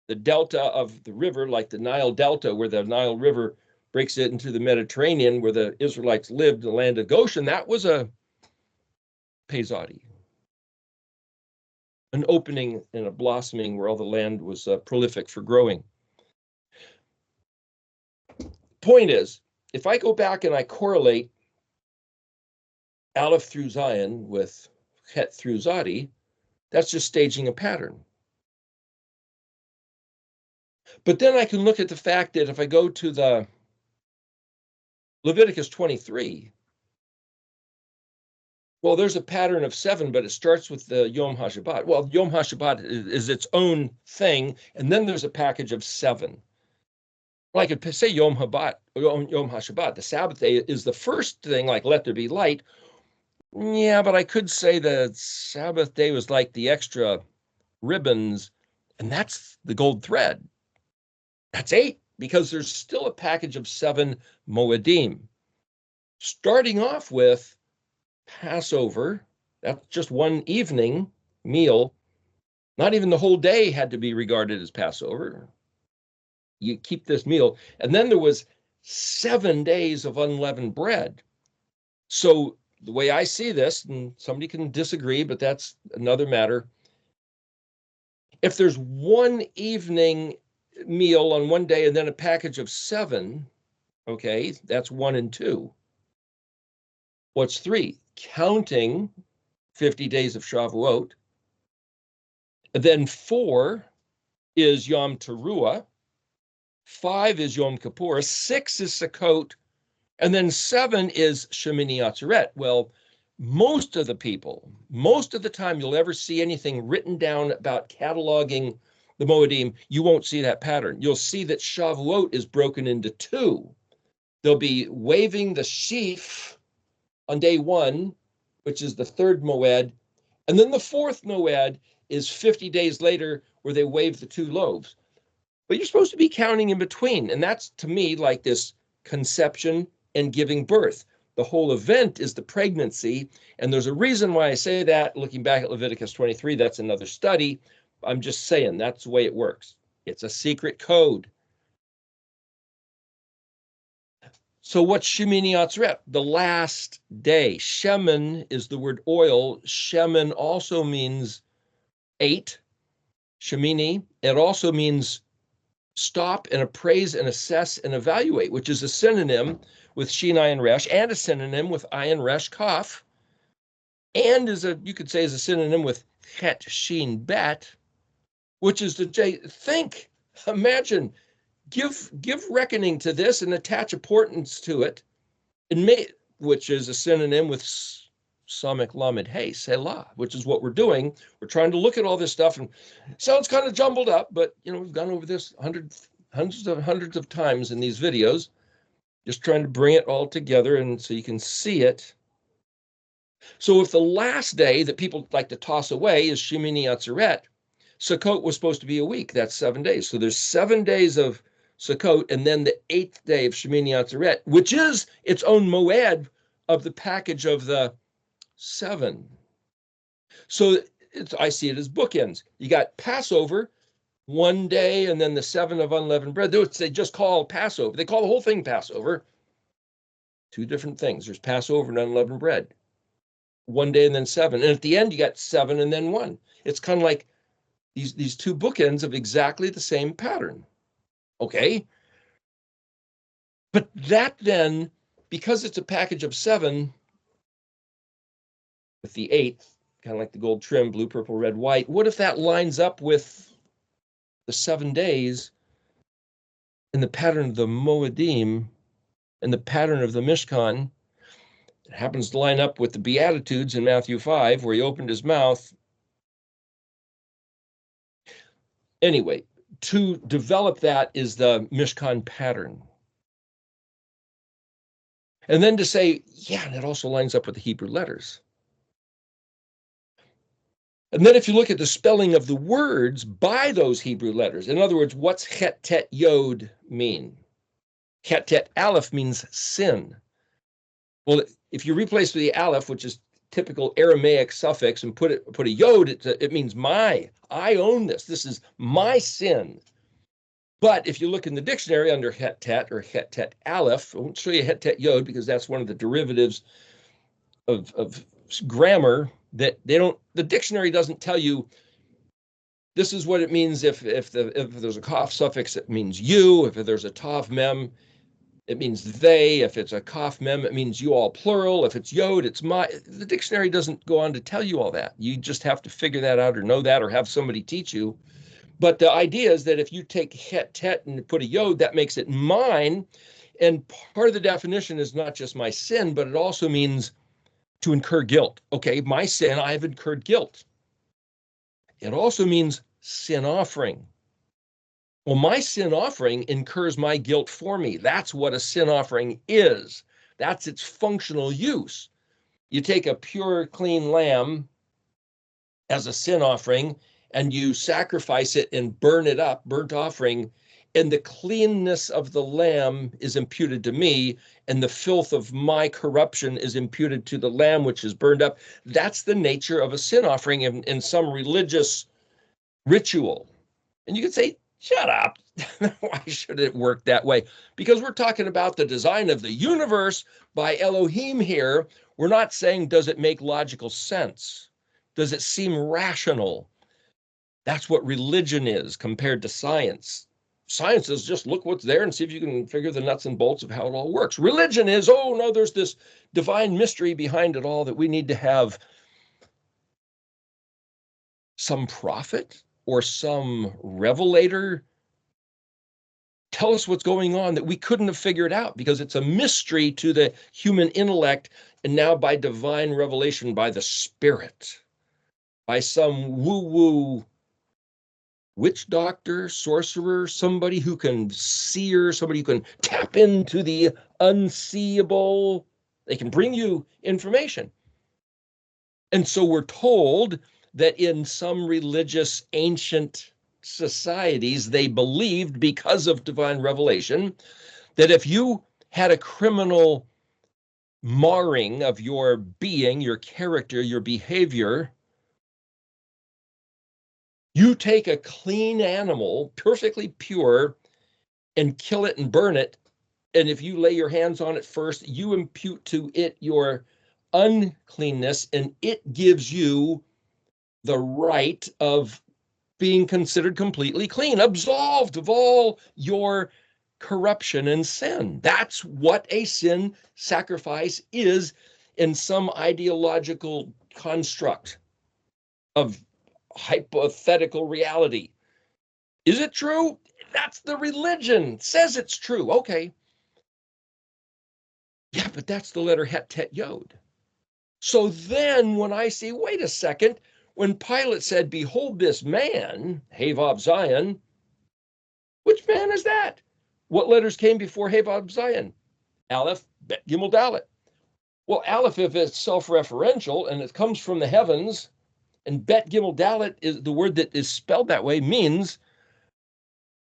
The delta of the river, like the Nile Delta, where the Nile River breaks it into the Mediterranean, where the Israelites lived, the land of Goshen, that was a Pezadi. An opening and a blossoming where all the land was prolific for growing. Point is, if I go back and I correlate Aleph through Zayin with Het through Zadi, that's just staging a pattern. But then I can look at the fact that if I go to the Leviticus 23, well, there's a pattern of 7, but it starts with the Yom HaShabbat. Well, Yom HaShabbat is its own thing, and then there's a package of 7. Well, I could say Yom HaShabbat, the Sabbath day is the first thing, like let there be light. Yeah, but I could say the Sabbath day was like the extra ribbons, and that's the gold thread. That's 8, because there's still a package of 7 Moedim. Starting off with Passover, that's just one evening meal. Not even the whole day had to be regarded as Passover. You keep this meal. And then there was 7 days of unleavened bread. So the way I see this, and somebody can disagree, but that's another matter. If there's one evening meal on one day and then a package of 7, okay, that's 1 and 2. What's 3? Counting 50 days of Shavuot. And then 4 is Yom Teruah. 5 is Yom Kippur. 6 is Sukkot. And then 7 is Shemini Atzeret. Well, most of the people, most of the time you'll ever see anything written down about cataloging the Moedim, you won't see that pattern. You'll see that Shavuot is broken into 2. They'll be waving the sheaf on day 1, which is the 3rd Moed, and then the 4th Moed is 50 days later where they wave the 2 loaves. But you're supposed to be counting in between, and that's to me like this conception and giving birth. The whole event is the pregnancy, and there's a reason why I say that. Looking back at Leviticus 23, that's another study. I'm just saying that's the way it works. It's a secret code. So what's Shemini Atzeret? The last day. Shemen is the word oil. Shemen also means 8. Shemini. It also means stop and appraise and assess and evaluate, which is a synonym with Shin Ayin Resh and a synonym with Ayin Resh Kaf, and is a, you could say, is a synonym with Het Shin Bet, which is to think, imagine, give reckoning to this and attach importance to it, and which is a synonym with Samek Lamed Hey, Selah, which is what we're doing. We're trying to look at all this stuff, and it sounds kind of jumbled up, but we've gone over this hundreds of times in these videos, just trying to bring it all together and so you can see it. So if the last day that people like to toss away is Shemini Atzeret, Sukkot was supposed to be a week. That's 7 days. So there's 7 days of Sukkot, and then the 8th day of Shemini Atzeret, which is its own moed of the package of the 7. So I see it as bookends. You got Passover, 1 day, and then the 7 of unleavened bread. They just call Passover. They call the whole thing Passover. 2 different things. There's Passover and unleavened bread. 1 day and then 7. And at the end, you got 7 and then 1. It's kind of like these 2 bookends of exactly the same pattern. Okay? But that then, because it's a package of 7, with the 8th, kind of like the gold trim, blue, purple, red, white, what if that lines up with the 7 days and the pattern of the Moedim and the pattern of the Mishkan? It happens to line up with the Beatitudes in Matthew 5, where he opened his mouth. Anyway, to develop that is the Mishkan pattern. And then to say, yeah, and it also lines up with the Hebrew letters. And then if you look at the spelling of the words by those Hebrew letters, in other words, what's het, tet, yod mean? Het, tet, aleph means sin. Well, if you replace the aleph, which is typical Aramaic suffix, and put a yod, it means my. I own this. This is my sin. But if you look in the dictionary under het, tet, or het, tet, aleph, I won't show you het, tet, yod because that's one of the derivatives of grammar that the dictionary doesn't tell you this is what it means if there's a kaf suffix, it means you. If there's a tav mem, it means they. If it's a kaf mem, it means you all plural. If it's yod, it's my. The dictionary doesn't go on to tell you all that. You just have to figure that out or know that or have somebody teach you. But the idea is that if you take het, tet, and put a yod, that makes it mine. And part of the definition is not just my sin, but it also means to incur guilt. Okay, my sin, I have incurred guilt. It also means sin offering. Well, my sin offering incurs my guilt for me. That's what a sin offering is. That's its functional use. You take a pure, clean lamb as a sin offering, and you sacrifice it and burn it up, burnt offering, and the cleanness of the lamb is imputed to me, and the filth of my corruption is imputed to the lamb, which is burned up. That's the nature of a sin offering in some religious ritual. And you could say, shut up. Why should it work that way? Because we're talking about the design of the universe by Elohim here. We're not saying, does it make logical sense? Does it seem rational? That's what religion is compared to science. Science is just look what's there and see if you can figure the nuts and bolts of how it all works. Religion is, oh no, there's this divine mystery behind it all that we need to have some prophet or some revelator tell us what's going on that we couldn't have figured out because it's a mystery to the human intellect, and now by divine revelation, by the Spirit, by some woo-woo witch doctor, sorcerer, somebody who can see, or somebody who can tap into the unseeable. They can bring you information. And so we're told that in some religious ancient societies, they believed, because of divine revelation, that if you had a criminal marring of your being, your character, your behavior, you take a clean animal, perfectly pure, and kill it and burn it. And if you lay your hands on it first, you impute to it your uncleanness, and it gives you the right of being considered completely clean, absolved of all your corruption and sin. That's what a sin sacrifice is in some ideological construct of hypothetical reality. Is it true? That's the religion. Says it's true. Okay. Yeah, but that's the letter het, tet, yod. So then when I say, wait a second, when Pilate said, behold this man, Hey-Vav Zayin, which man is that? What letters came before Hey-Vav Zayin? Aleph, Bet, Gimel, Dalet. Well, Aleph, if it's self-referential and it comes from the heavens, and Bet, Gimel, Dalet is the word that is spelled that way, means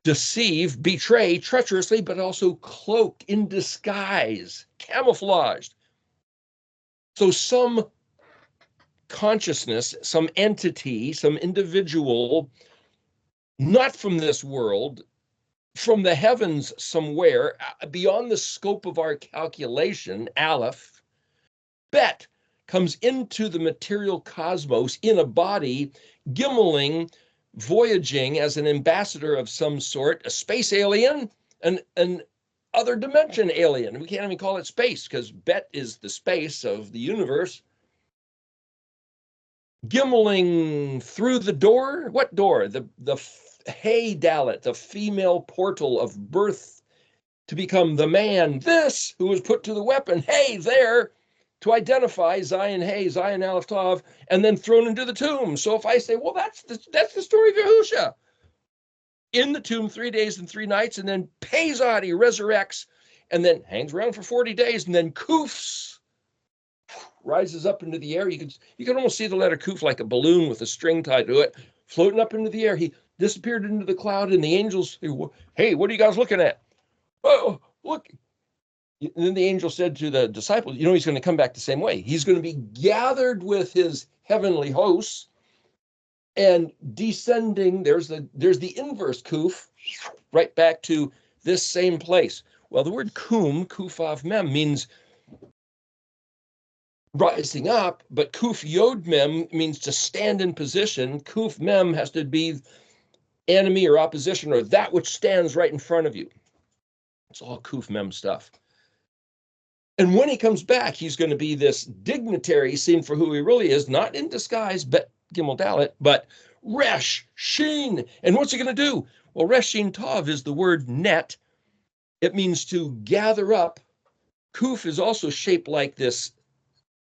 deceive, betray, treacherously, but also cloaked, in disguise, camouflaged. So some consciousness, some entity, some individual, not from this world, from the heavens somewhere, beyond the scope of our calculation, Aleph, Bet, comes into the material cosmos in a body, gimmeling, voyaging as an ambassador of some sort, a space alien, an other dimension alien. We can't even call it space because Bet is the space of the universe. Gimmeling through the door. What door? The Hey Dalet, the female portal of birth to become the man, this, who was put to the weapon, hey, there, to identify Zion, hey, Zion, ALEF-TAV, and then thrown into the tomb. So if I say, well, that's the story of Yahusha. In the tomb 3 days and 3 nights, and then Pezod, he resurrects, and then hangs around for 40 days, and then koofs. rises up into the air. You can almost see the letter Kuf like a balloon with a string tied to it, floating up into the air. He disappeared into the cloud, and the angels, hey, what are you guys looking at? Oh, look. And then the angel said to the disciples, he's going to come back the same way. He's going to be gathered with his heavenly hosts and descending. There's the inverse Kuf, right back to this same place. Well, the word kum, Kuf Mem, means rising up, but Kuf Yod Mem means to stand in position. Kuf Mem has to be enemy or opposition, or that which stands right in front of you. It's all Kuf Mem stuff. And when he comes back, he's going to be this dignitary seen for who he really is, not in disguise, Bet Gimel Dalet, but Resh Shin. And what's he going to do? Well, Resh Shin Tov is the word net. It means to gather up. Kuf is also shaped like this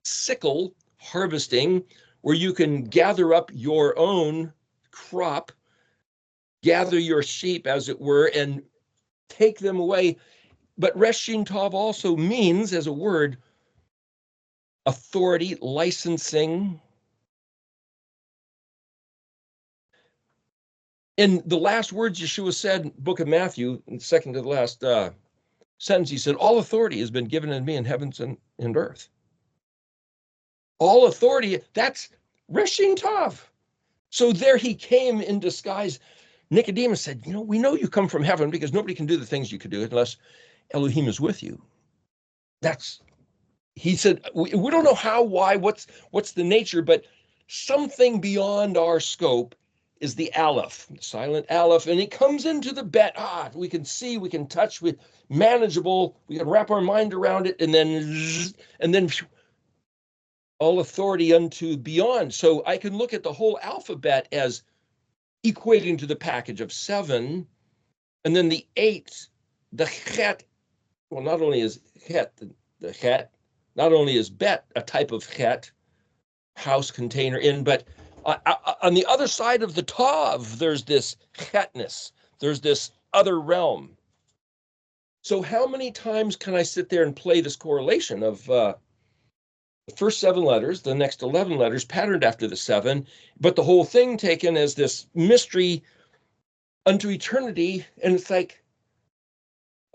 sickle harvesting, where you can gather up your own crop, gather your sheep, as it were, and take them away. But Resh Shin Tov also means, as a word, authority, licensing. In the last words Yeshua said in the book of Matthew, in the second to the last sentence, he said, all authority has been given to me in heavens and in earth. All authority, that's Resh Shin Tov. So there he came in disguise. Nicodemus said, we know you come from heaven because nobody can do the things you could do unless Elohim is with you. He said, we don't know how, why, what's the nature, but something beyond our scope is the Aleph, the silent Aleph, and it comes into the Bet. We can see, we can touch, with manageable, we can wrap our mind around it, and then all authority unto beyond. So I can look at the whole alphabet as equating to the package of 7, and then the 8, the Chet. Well, not only is Chet the Chet, not only is Bet a type of Chet, house, container, in, but on the other side of the Tav, there's this Chetness, there's this other realm. So how many times can I sit there and play this correlation of the first 7 letters, the next 11 letters patterned after the 7, but the whole thing taken as this mystery unto eternity, and it's like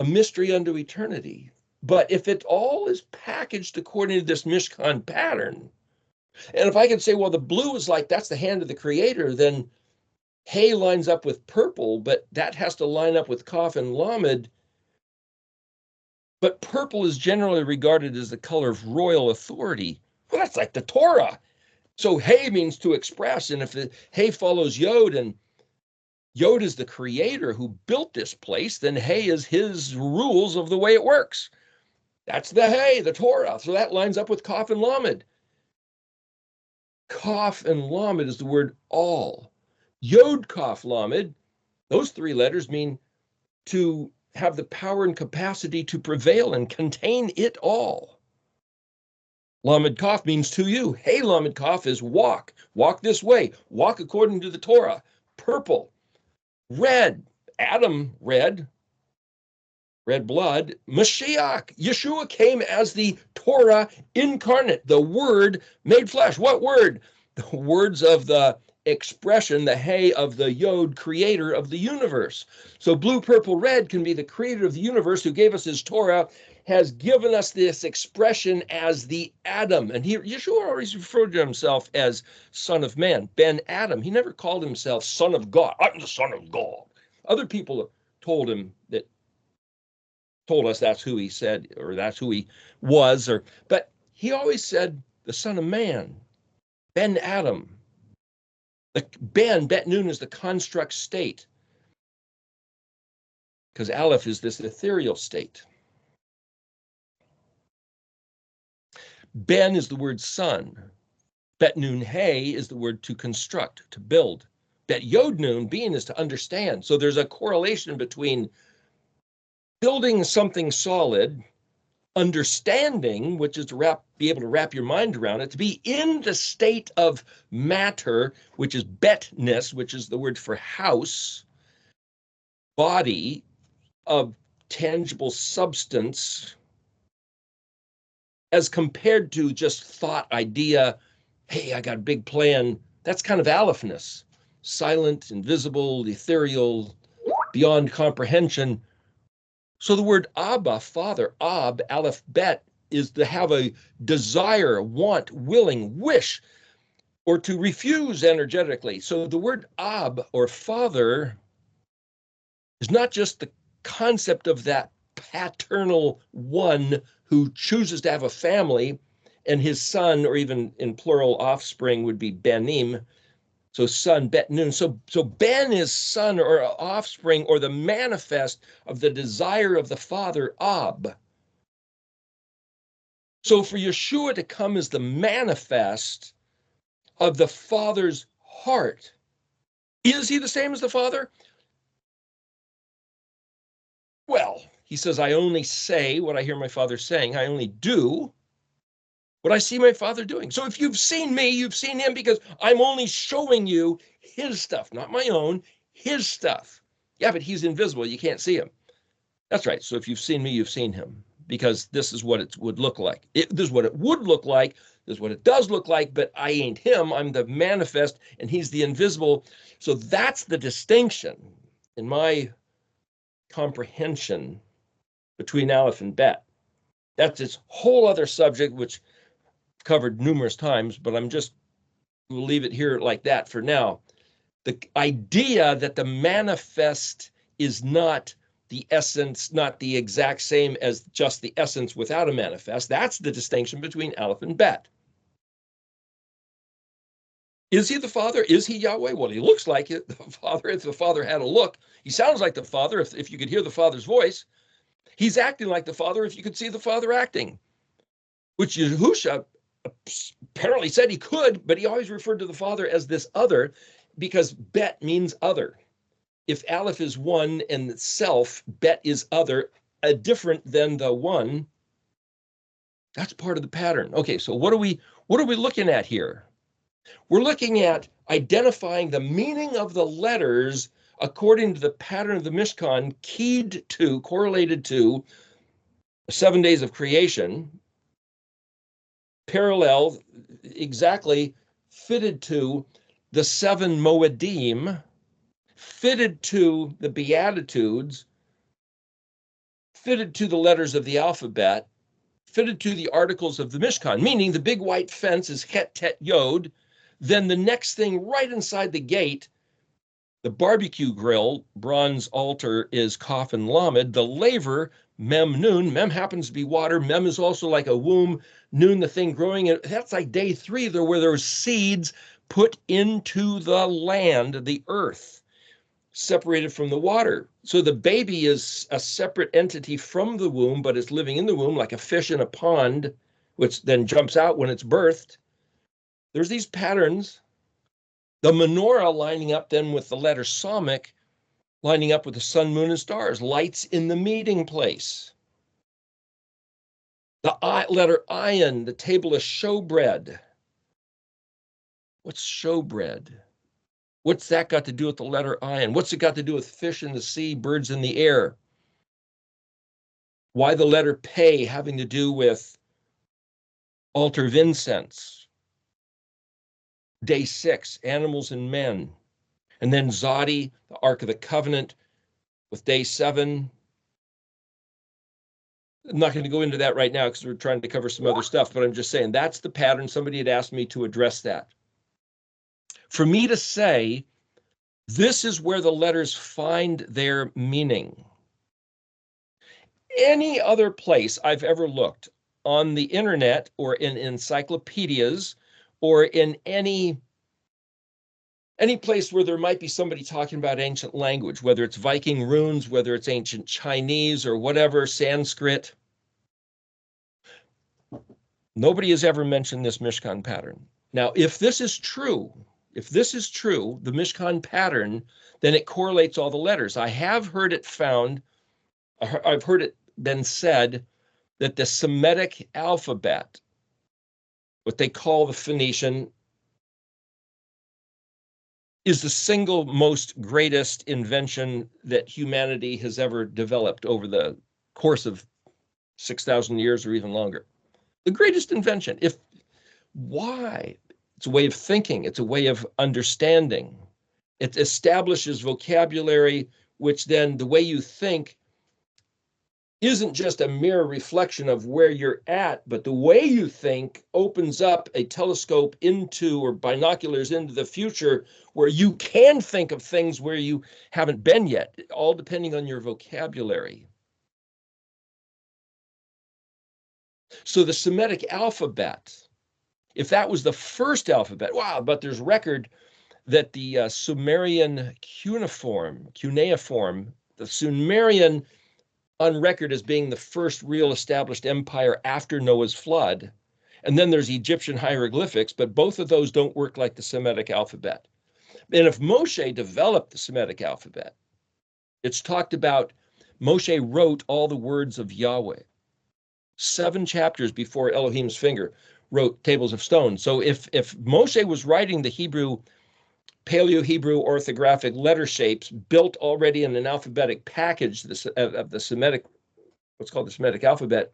a mystery unto eternity. But if it all is packaged according to this Mishkan pattern, and if I could say, well, the blue is like, that's the hand of the creator, then hay lines up with purple, but that has to line up with Kaf and Lamed. But purple is generally regarded as the color of royal authority. Well, that's like the Torah. So hay means to express, and if the hay follows Yod, and Yod is the creator who built this place, then hay is his rules of the way it works. That's the hay, the Torah. So that lines up with Kaf and Lamed. Kaf and Lamed is the word all. Yod, Kaf, Lamed, those 3 letters mean to have the power and capacity to prevail and contain it all. Lamed Kaf means to you. Hey, Lamed Kaf is walk. Walk this way. Walk according to the Torah. Purple. Red. Adam, red blood. Mashiach. Yeshua came as the Torah incarnate, the word made flesh. What word? The words of the expression, the hay of the Yod, creator of the universe. So blue, purple, red can be the creator of the universe who gave us his Torah, has given us this expression as the Adam. And Yeshua always referred to himself as Son of Man, Ben Adam. He never called himself Son of God. I'm the Son of God. Other people told us that's who he said, or that's who he was, but he always said the Son of Man, Ben Adam. The Bet Nun is the construct state, because Aleph is this ethereal state. Ben is the word son. Bet Nun Hey is the word to construct, to build. Bet Yod Nun, being, is to understand. So there's a correlation between building something solid, understanding, which is to be able to wrap your mind around it, to be in the state of matter, which is betness, which is the word for house, body of tangible substance, as compared to just thought, idea, hey, I got a big plan. That's kind of Alephness, silent, invisible, ethereal, beyond comprehension. So the word Abba, Father, Ab, Aleph-Bet, is to have a desire, want, willing, wish, or to refuse energetically. So the word Ab, or Father, is not just the concept of that paternal one who chooses to have a family, and his son, or even in plural offspring, would be Benim. So son, Bet Nun. So Ben is son or offspring, or the manifest of the desire of the father, Ab. So for Yeshua to come as the manifest of the Father's heart, is he the same as the Father? Well, he says, I only say what I hear my Father saying. I only do what I see my Father doing. So if you've seen me, you've seen him, because I'm only showing you his stuff, not my own, his stuff. Yeah, but he's invisible. You can't see him. That's right. So if you've seen me, you've seen him, because this is what it would look like. This is what it would look like. This is what it does look like, but I ain't him. I'm the manifest, and he's the invisible. So that's the distinction in my comprehension between Aleph and Bet. That's its whole other subject, which I've covered numerous times, but I'm just will leave it here like that for now. The idea that the manifest is not the essence, not the exact same as just the essence without a manifest. That's the distinction between Aleph and Bet. Is he the Father? Is he Yahweh? Well, he looks like it, the Father. If the Father had a look, he sounds like the Father. If you could hear the Father's voice, he's acting like the Father. If you could see the Father acting, which YHUH apparently said he could, but he always referred to the Father as this other, because Bet means other. If Aleph is one and self, Bet is other, different than the one, that's part of the pattern. Okay, so what are we looking at here? We're looking at identifying the meaning of the letters according to the pattern of the Mishkan, keyed to, correlated to 7 days of creation, parallel, exactly fitted to the 7 Moedim, fitted to the Beatitudes, fitted to the letters of the alphabet, fitted to the articles of the Mishkan, meaning the big white fence is Het Tet Yod. Then the next thing right inside the gate, the barbecue grill, bronze altar, is Kaf and Lamed. The laver, Mem Nun. Mem happens to be water. Mem is also like a womb. Nun, the thing growing. That's like day 3, there where there's seeds put into the land, the earth, separated from the water. So the baby is a separate entity from the womb, but it's living in the womb like a fish in a pond, which then jumps out when it's birthed. There's these patterns. The menorah lining up then with the letter Samech, lining up with the sun, moon, and stars, lights in the meeting place. The letter Ayin, the table of showbread. What's showbread? What's that got to do with the letter Ayin? What's it got to do with fish in the sea, birds in the air? Why the letter Pei having to do with altar of incense? Day 6, animals and men. And then Zadi, the Ark of the Covenant, with day 7. I'm not going to go into that right now because we're trying to cover some other stuff, but I'm just saying that's the pattern. Somebody had asked me to address that. For me to say, this is where the letters find their meaning. Any other place I've ever looked on the internet or in encyclopedias or in any place where there might be somebody talking about ancient language, whether it's Viking runes, whether it's ancient Chinese or whatever, Sanskrit, nobody has ever mentioned this Mishkan pattern. Now, if this is true, the Mishkan pattern, then it correlates all the letters. I have heard it found, I've heard it been said that the Semitic alphabet, what they call the Phoenician, is the single most greatest invention that humanity has ever developed over the course of 6,000 years or even longer. The greatest invention. Why? It's a way of thinking. It's a way of understanding. It establishes vocabulary, which then the way you think isn't just a mere reflection of where you're at, but the way you think opens up a telescope into, or binoculars into, the future, where you can think of things where you haven't been yet, all depending on your vocabulary. So the Semitic alphabet, if that was the first alphabet, wow, but there's record that the Sumerian cuneiform, the Sumerian on record as being the first real established empire after Noah's flood. And then there's Egyptian hieroglyphics, but both of those don't work like the Semitic alphabet. And if Moshe developed the Semitic alphabet, it's talked about Moshe wrote all the words of Yahweh. 7 chapters before Elohim's finger wrote tables of stone. So if Moshe was writing the Hebrew, Paleo-Hebrew orthographic letter shapes built already in an alphabetic package of the Semitic, what's called the Semitic alphabet,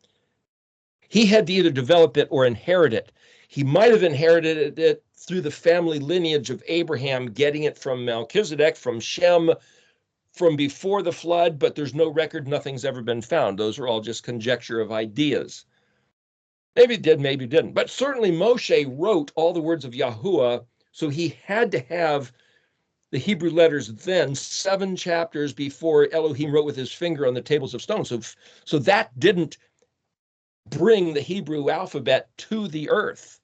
he had to either develop it or inherit it. He might have inherited it through the family lineage of Abraham, getting it from Melchizedek, from Shem, from before the flood, but there's no record, nothing's ever been found. Those are all just conjecture of ideas. Maybe it did, maybe it didn't. But certainly Moshe wrote all the words of Yahuwah, so he had to have the Hebrew letters then 7 chapters before Elohim wrote with his finger on the tables of stone. So that didn't bring the Hebrew alphabet to the earth.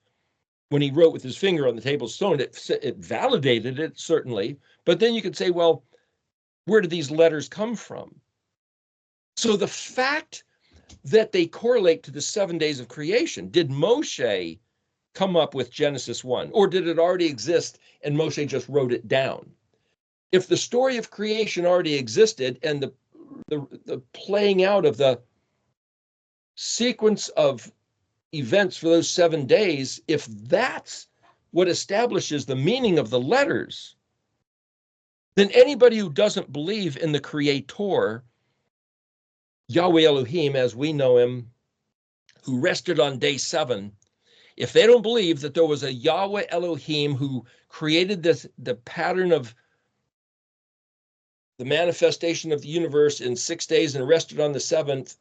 When he wrote with his finger on the table of stone, it validated it, certainly. But then you could say, well, where do these letters come from? So the fact that they correlate to the 7 days of creation, did Moshe come up with Genesis 1, or did it already exist and Moshe just wrote it down? If the story of creation already existed and the playing out of the sequence of events for those 7 days, if that's what establishes the meaning of the letters, then anybody who doesn't believe in the Creator, Yahweh Elohim as we know him, who rested on day 7, if they don't believe that there was a Yahweh Elohim who created the pattern of the manifestation of the universe in 6 days and rested on the 7th,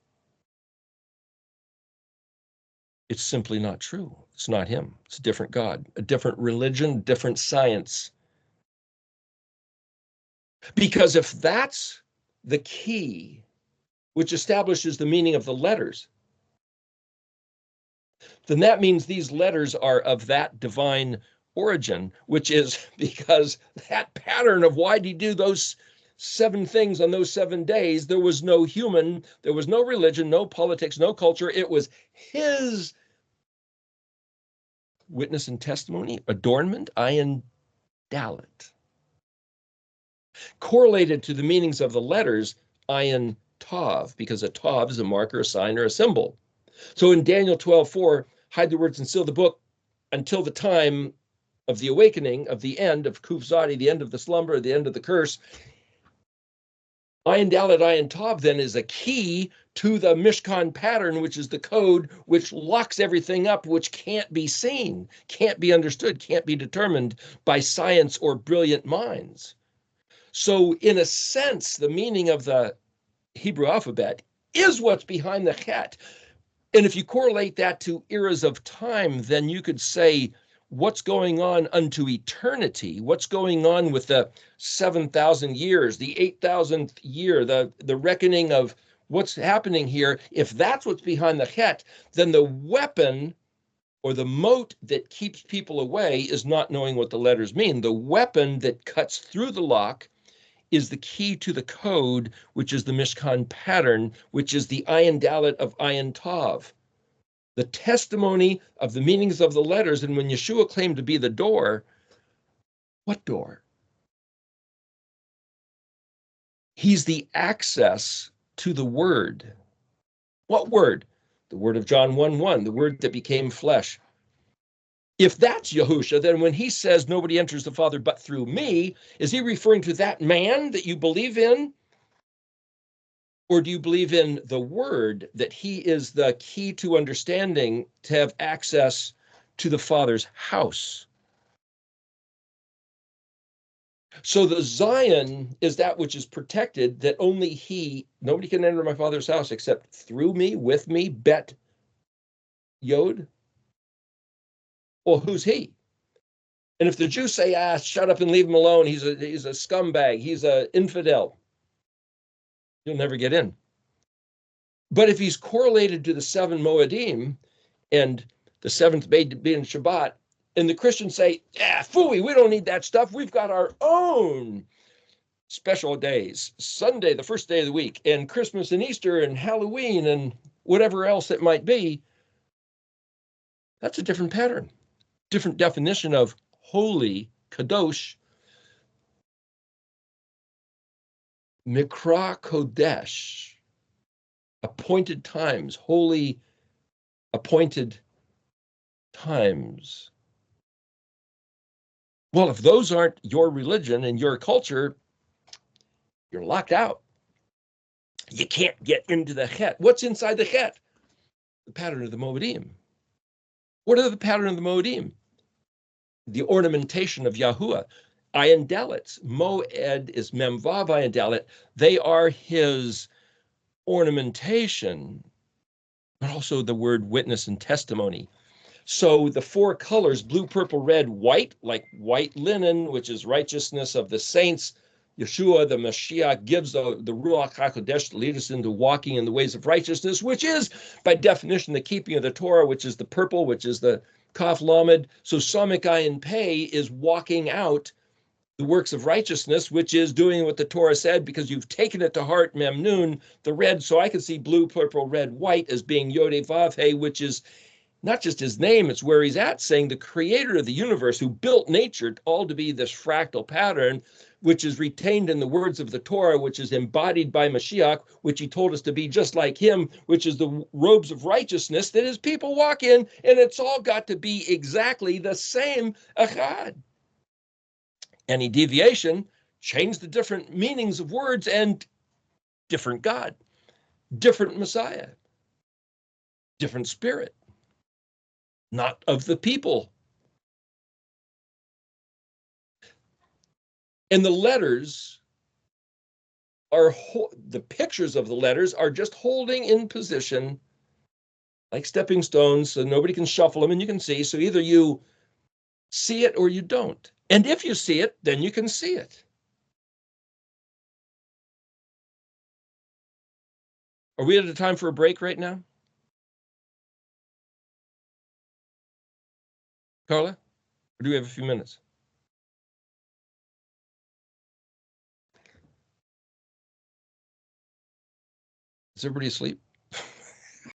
it's simply not true. It's not him. It's a different God, a different religion, different science. Because if that's the key which establishes the meaning of the letters, then that means these letters are of that divine origin, which is because that pattern of why did he do those 7 things on those 7 days, there was no human, there was no religion, no politics, no culture. It was his witness and testimony, adornment, ayin dalet. Correlated to the meanings of the letters, ayin tav, because a tav is a marker, a sign, or a symbol. So in Daniel 12:4, hide the words and seal the book until the time of the awakening, of the end of QOOF-YOD-TET, the end of the slumber, the end of the curse. Ayin dalet, ayin tav then is a key to the Mishkan pattern, which is the code which locks everything up, which can't be seen, can't be understood, can't be determined by science or brilliant minds. So in a sense, the meaning of the Hebrew alphabet is what's behind the chet. And if you correlate that to eras of time, then you could say, what's going on unto eternity? What's going on with the 7,000 years, the 8,000th year, the reckoning of what's happening here? If that's what's behind the chet, then the weapon or the moat that keeps people away is not knowing what the letters mean. The weapon that cuts through the lock is the key to the code, which is the Mishkan pattern, which is the ayin dalet of ayin tav. The testimony of the meanings of the letters. And when Yeshua claimed to be the door, what door? He's the access to the word. What word? The word of John 1:1, the word that became flesh. If that's Yahusha, then when he says nobody enters the Father but through me, is he referring to that man that you believe in? Or do you believe in the Word, that he is the key to understanding, to have access to the Father's house? So the Zion is that which is protected, that only nobody can enter my Father's house except through me, with me, bet Yod. Well, who's he? And if the Jews say, shut up and leave him alone, he's a scumbag, he's an infidel, you'll never get in. But if he's correlated to the 7 Moedim and the 7th being Shabbat, and the Christians say, phooey, we don't need that stuff. We've got our own special days, Sunday, the first day of the week, and Christmas and Easter and Halloween and whatever else it might be. That's a different pattern, different definition of holy, kadosh, mikra kodesh, appointed times, holy, appointed times. Well, if those aren't your religion and your culture, you're locked out. You can't get into the chet. What's inside the chet? The pattern of the Moedim. What are the pattern of the Moedim? The ornamentation of Yahuwah. Ayin Dalet. Moed is Memvav Ayin Dalet. They are his ornamentation, but also the word witness and testimony. So the 4 colors, blue, purple, red, white, like white linen, which is righteousness of the saints. Yeshua, the Mashiach, gives the Ruach HaKodesh to lead us into walking in the ways of righteousness, which is, by definition, the keeping of the Torah, which is the purple, which is the Kaf Lamed. So Samik Ayin Pei is walking out the works of righteousness, which is doing what the Torah said, because you've taken it to heart, Mem Nun, the red. So I can see blue, purple, red, white as being Yod Vav He, which is not just his name, it's where he's at, saying the creator of the universe, who built nature all to be this fractal pattern, which is retained in the words of the Torah, which is embodied by Mashiach, which he told us to be just like him, which is the robes of righteousness that his people walk in, and it's all got to be exactly the same echad. Any deviation, change the different meanings of words, and different God, different Messiah, different spirit. Not of the people. And the letters are, the pictures of the letters are just holding in position like stepping stones, so nobody can shuffle them and you can see. So either you see it or you don't. And if you see it, then you can see it. Are we at a time for a break right now? Carla? Or do we have a few minutes? Is everybody asleep?